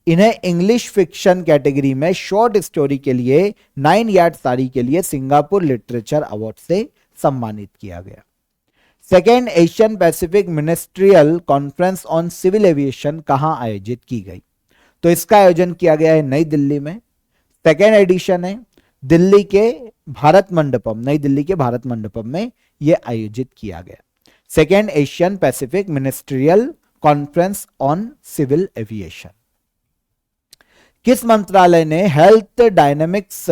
इन्हें इंग्लिश फिक्शन कैटेगरी में शॉर्ट स्टोरी के लिए 9 यार्ड सारी के लिए सिंगापुर लिटरेचर अवार्ड से सम्मानित किया गया। Second Asian Pacific ministerial conference on civil aviation कहां आयोजित की गई? तो इसका आयोजन किया गया है नई दिल्ली में। सेकेंड एडिशन है दिल्ली के भारत मंडपम, नई दिल्ली के भारत मंडपम में यह आयोजित किया गया। Second Asian Pacific ministerial conference on civil aviation. किस मंत्रालय ने health dynamics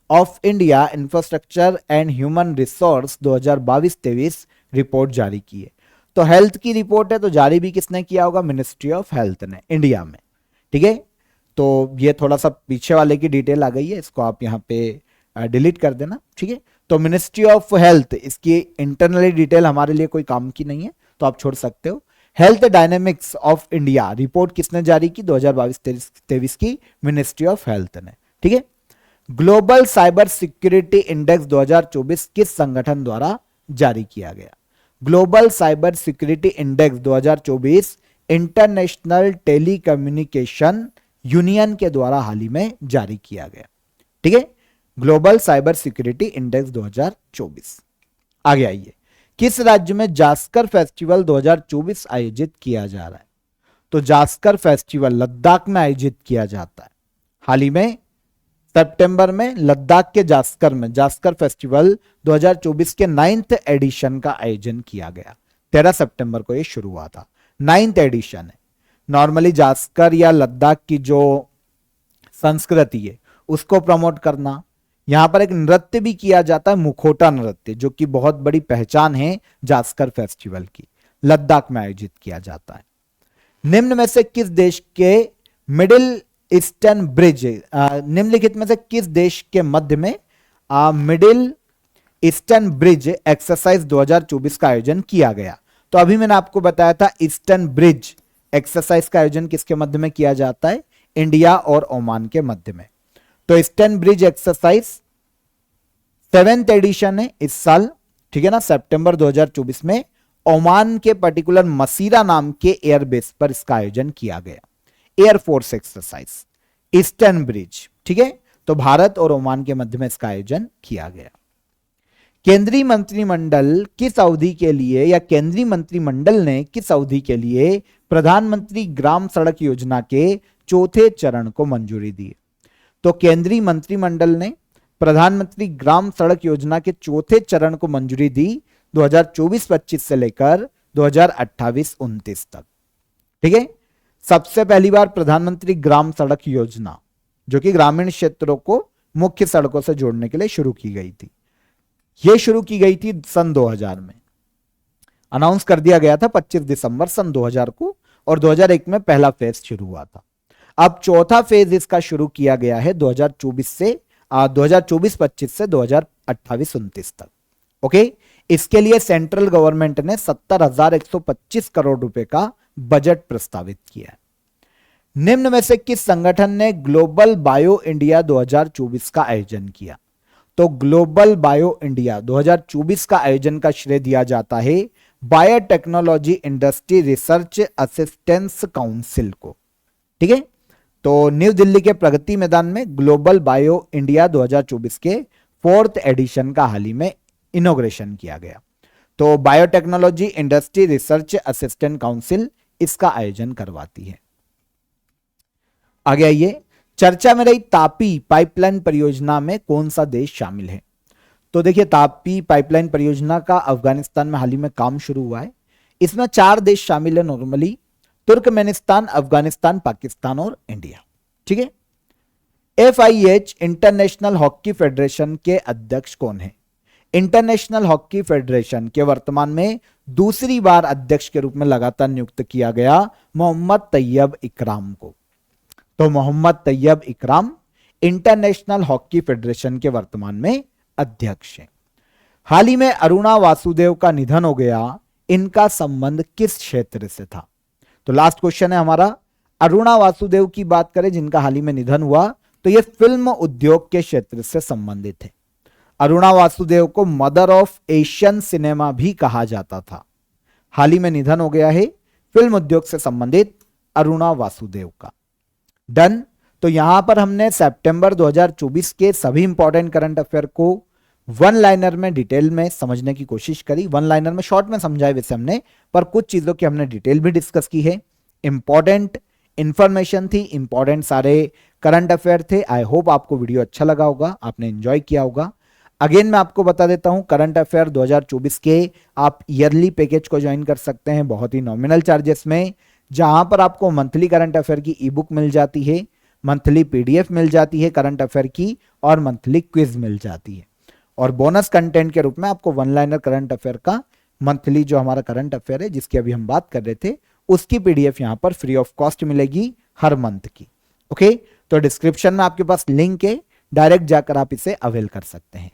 of India infrastructure and human resource 2022-23 report जारी की है? तो हेल्थ की रिपोर्ट है, तो जारी भी किसने किया होगा? मिनिस्ट्री ऑफ हेल्थ ने, इंडिया में। ठीक है। तो ये थोड़ा सा पीछे वाले की डिटेल आ गई है, इसको आप यहाँ पे डिलीट कर देना। ठीक है। तो मिनिस्ट्री ऑफ हेल्थ, इसकी इंटरनली डिटेल हमारे लिए कोई काम की नहीं है, तो आप छोड़ सकते हो। Health dynamics of India report किसने जारी की? 2022-23 की मिनिस्ट्री ऑफ हेल्थ ने। ठीक है। ग्लोबल साइबर सिक्योरिटी इंडेक्स 2024 किस संगठन द्वारा जारी किया गया? Global cyber security index 2024 international telecommunication union के द्वारा हाल ही में जारी किया गया। ठीक है। Global cyber security index 2024। आगे आइए, किस राज्य में जास्कर फेस्टिवल 2024 आयोजित किया जा रहा है? तो जास्कर फेस्टिवल लद्दाख में आयोजित किया जाता है। हाल ही में सितंबर में लद्दाख के जास्कर में जास्कर फेस्टिवल 2024 के 9th एडिशन का आयोजन किया गया। 13 सितंबर को यह शुरू हुआ था। 9th एडिशन है। नॉर्मली जास्कर या लद्दाख की जो संस्कृति है उसको प्रमोट करना, यहां पर एक नृत्य भी किया जाता है, मुखोटा नृत्य, जो कि बहुत बड़ी पहचान है जास्कर फेस्टिवल की, लद्दाख में आयोजित किया जाता है। निम्न में से किस देश के मिडिल ईस्टर्न ब्रिज, निम्नलिखित में से किस देश के मध्य में मिडिल ईस्टर्न ब्रिज एक्सरसाइज 2024 का आयोजन किया गया? तो अभी मैंने आपको बताया था ईस्टर्न ब्रिज एक्सरसाइज का आयोजन किसके मध्य में किया जाता है? इंडिया और ओमान के मध्य में। तो eastern bridge exercise 7th addition है इस साल। ठीक है ना। सितंबर 2024 में ओमान के पर्टिकुलर मसीरा नाम के एयरबेस पर इसका आयोजन किया गया। Air force exercise eastern bridge. ठीक है। तो भारत और ओमान के मध्य में इसका आयोजन किया गया। केंद्रीय मंत्रिमंडल किस अवधि के लिए या केंद्रीय मंत्रिमंडल ने किस अवधि के लिए प्रधानमंत्री ग्राम सड़क योजना के 4थे चरण को मंजूरी दी? तो केंद्रीय मंत्रिमंडल ने प्रधानमंत्री ग्राम सड़क योजना के चौथे चरण को मंजूरी दी 2024-25 से लेकर 2028-29 तक। ठीक है, सबसे पहली बार प्रधानमंत्री ग्राम सड़क योजना जो कि ग्रामीण क्षेत्रों को मुख्य सड़कों से जोड़ने के लिए शुरू की गई थी, यह शुरू की गई थी सन 2000 में। अनाउंस कर दिया गया था 25 दिसंबर सन 2000 को, और 2001 में पहला फेज शुरू हुआ था। अब चौथा फेज इसका शुरू किया गया है 2024-25 से 2028-29 तक। ओके, इसके लिए सेंट्रल गवर्नमेंट ने 70,125 करोड़ रुपए का बजट प्रस्तावित किया है। निम्न में से किस संगठन ने ग्लोबल बायो इंडिया 2024 का आयोजन किया? तो ग्लोबल बायो इंडिया 2024 का आयोजन का श्रेय दिया जाता है biotechnology industry research assistance council को। ठीक है, तो न्यू दिल्ली के प्रगति मैदान में ग्लोबल बायो इंडिया 2024 के 4th एडिशन का हाल ही में इनॉग्रेशन किया गया। तो biotechnology industry research assistant council इसका आयोजन करवाती है। आगे आइए, चर्चा में रही तापी पाइपलाइन परियोजना में कौन सा देश शामिल है? तो देखिए, तापी पाइपलाइन परियोजना का अफगानिस्तान में हाल ही में काम शुरू हुआ है। इसमें 4 देश शामिल है नॉर्मली, तुर्कमेनिस्तान, अफगानिस्तान, पाकिस्तान और इंडिया। ठीक है, FIH इंटरनेशनल हॉकी फेडरेशन के अध्यक्ष कौन है? इंटरनेशनल हॉकी फेडरेशन के वर्तमान में दूसरी बार अध्यक्ष के रूप में लगातार नियुक्त किया गया मोहम्मद तैयब इकराम को। तो मोहम्मद तैयब इकराम इंटरनेशनल हॉकी फेडरेशन के वर्तमान में अध्यक्ष हैं। हाल ही में अरुणा वासुदेव का निधन हो गया, इनका संबंध किस क्षेत्र से था? तो लास्ट क्वेश्चन है हमारा, अरुणा वासुदेव की बात करें जिनका हाल ही में निधन हुआ, तो यह फिल्म उद्योग के क्षेत्र से संबंधित है। अरुणा वासुदेव को मदर ऑफ एशियन सिनेमा भी कहा जाता था। हाल ही में निधन हो गया है फिल्म उद्योग से संबंधित अरुणा वासुदेव का। डन। तो यहां पर हमने सितंबर 2024 के सभी इंपॉर्टेंट करंट अफेयर को वन लाइनर में डिटेल में समझने की कोशिश करी। वन लाइनर में शॉर्ट में समझाए वैसे हमने, पर कुछ चीजों की हमने डिटेल भी डिस्कस की है। इंपॉर्टेंट इंफॉर्मेशन थी, इंपॉर्टेंट सारे करंट अफेयर थे। आई होप आपको वीडियो अच्छा लगा होगा, आपने एंजॉय किया होगा। अगेन मैं आपको बता देता हूं, करंट अफेयर 2024 के आप ईयरली पैकेज को ज्वाइन कर सकते हैं बहुत ही नॉमिनल चार्जेस में, जहां पर आपको मंथली करंट अफेयर की ई बुक मिल जाती है, मंथली PDF मिल जाती है करंट अफेयर की, और मंथली क्विज मिल जाती है। और बोनस कंटेंट के रूप में आपको वन लाइनर करंट अफेयर का मंथली जो हमारा करंट अफेयर है जिसकी अभी हम बात कर रहे थे, उसकी PDF यहां पर फ्री ऑफ कॉस्ट मिलेगी हर मंथ की। ओके, तो डिस्क्रिप्शन में आपके पास लिंक है, डायरेक्ट जाकर आप इसे अवेल कर सकते हैं।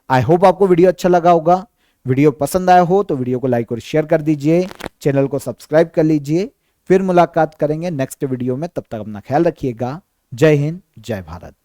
आई होप आपको वीडियो अच्छा लगा होगा। वीडियो पसंद आया हो तो वीडियो को लाइक और शेयर कर दीजिए, चैनल को सब्सक्राइब कर लीजिए। फिर मुलाकात करेंगे नेक्स्ट वीडियो में, तब तक अपना ख्याल रखिएगा। जय हिंद, जय भारत।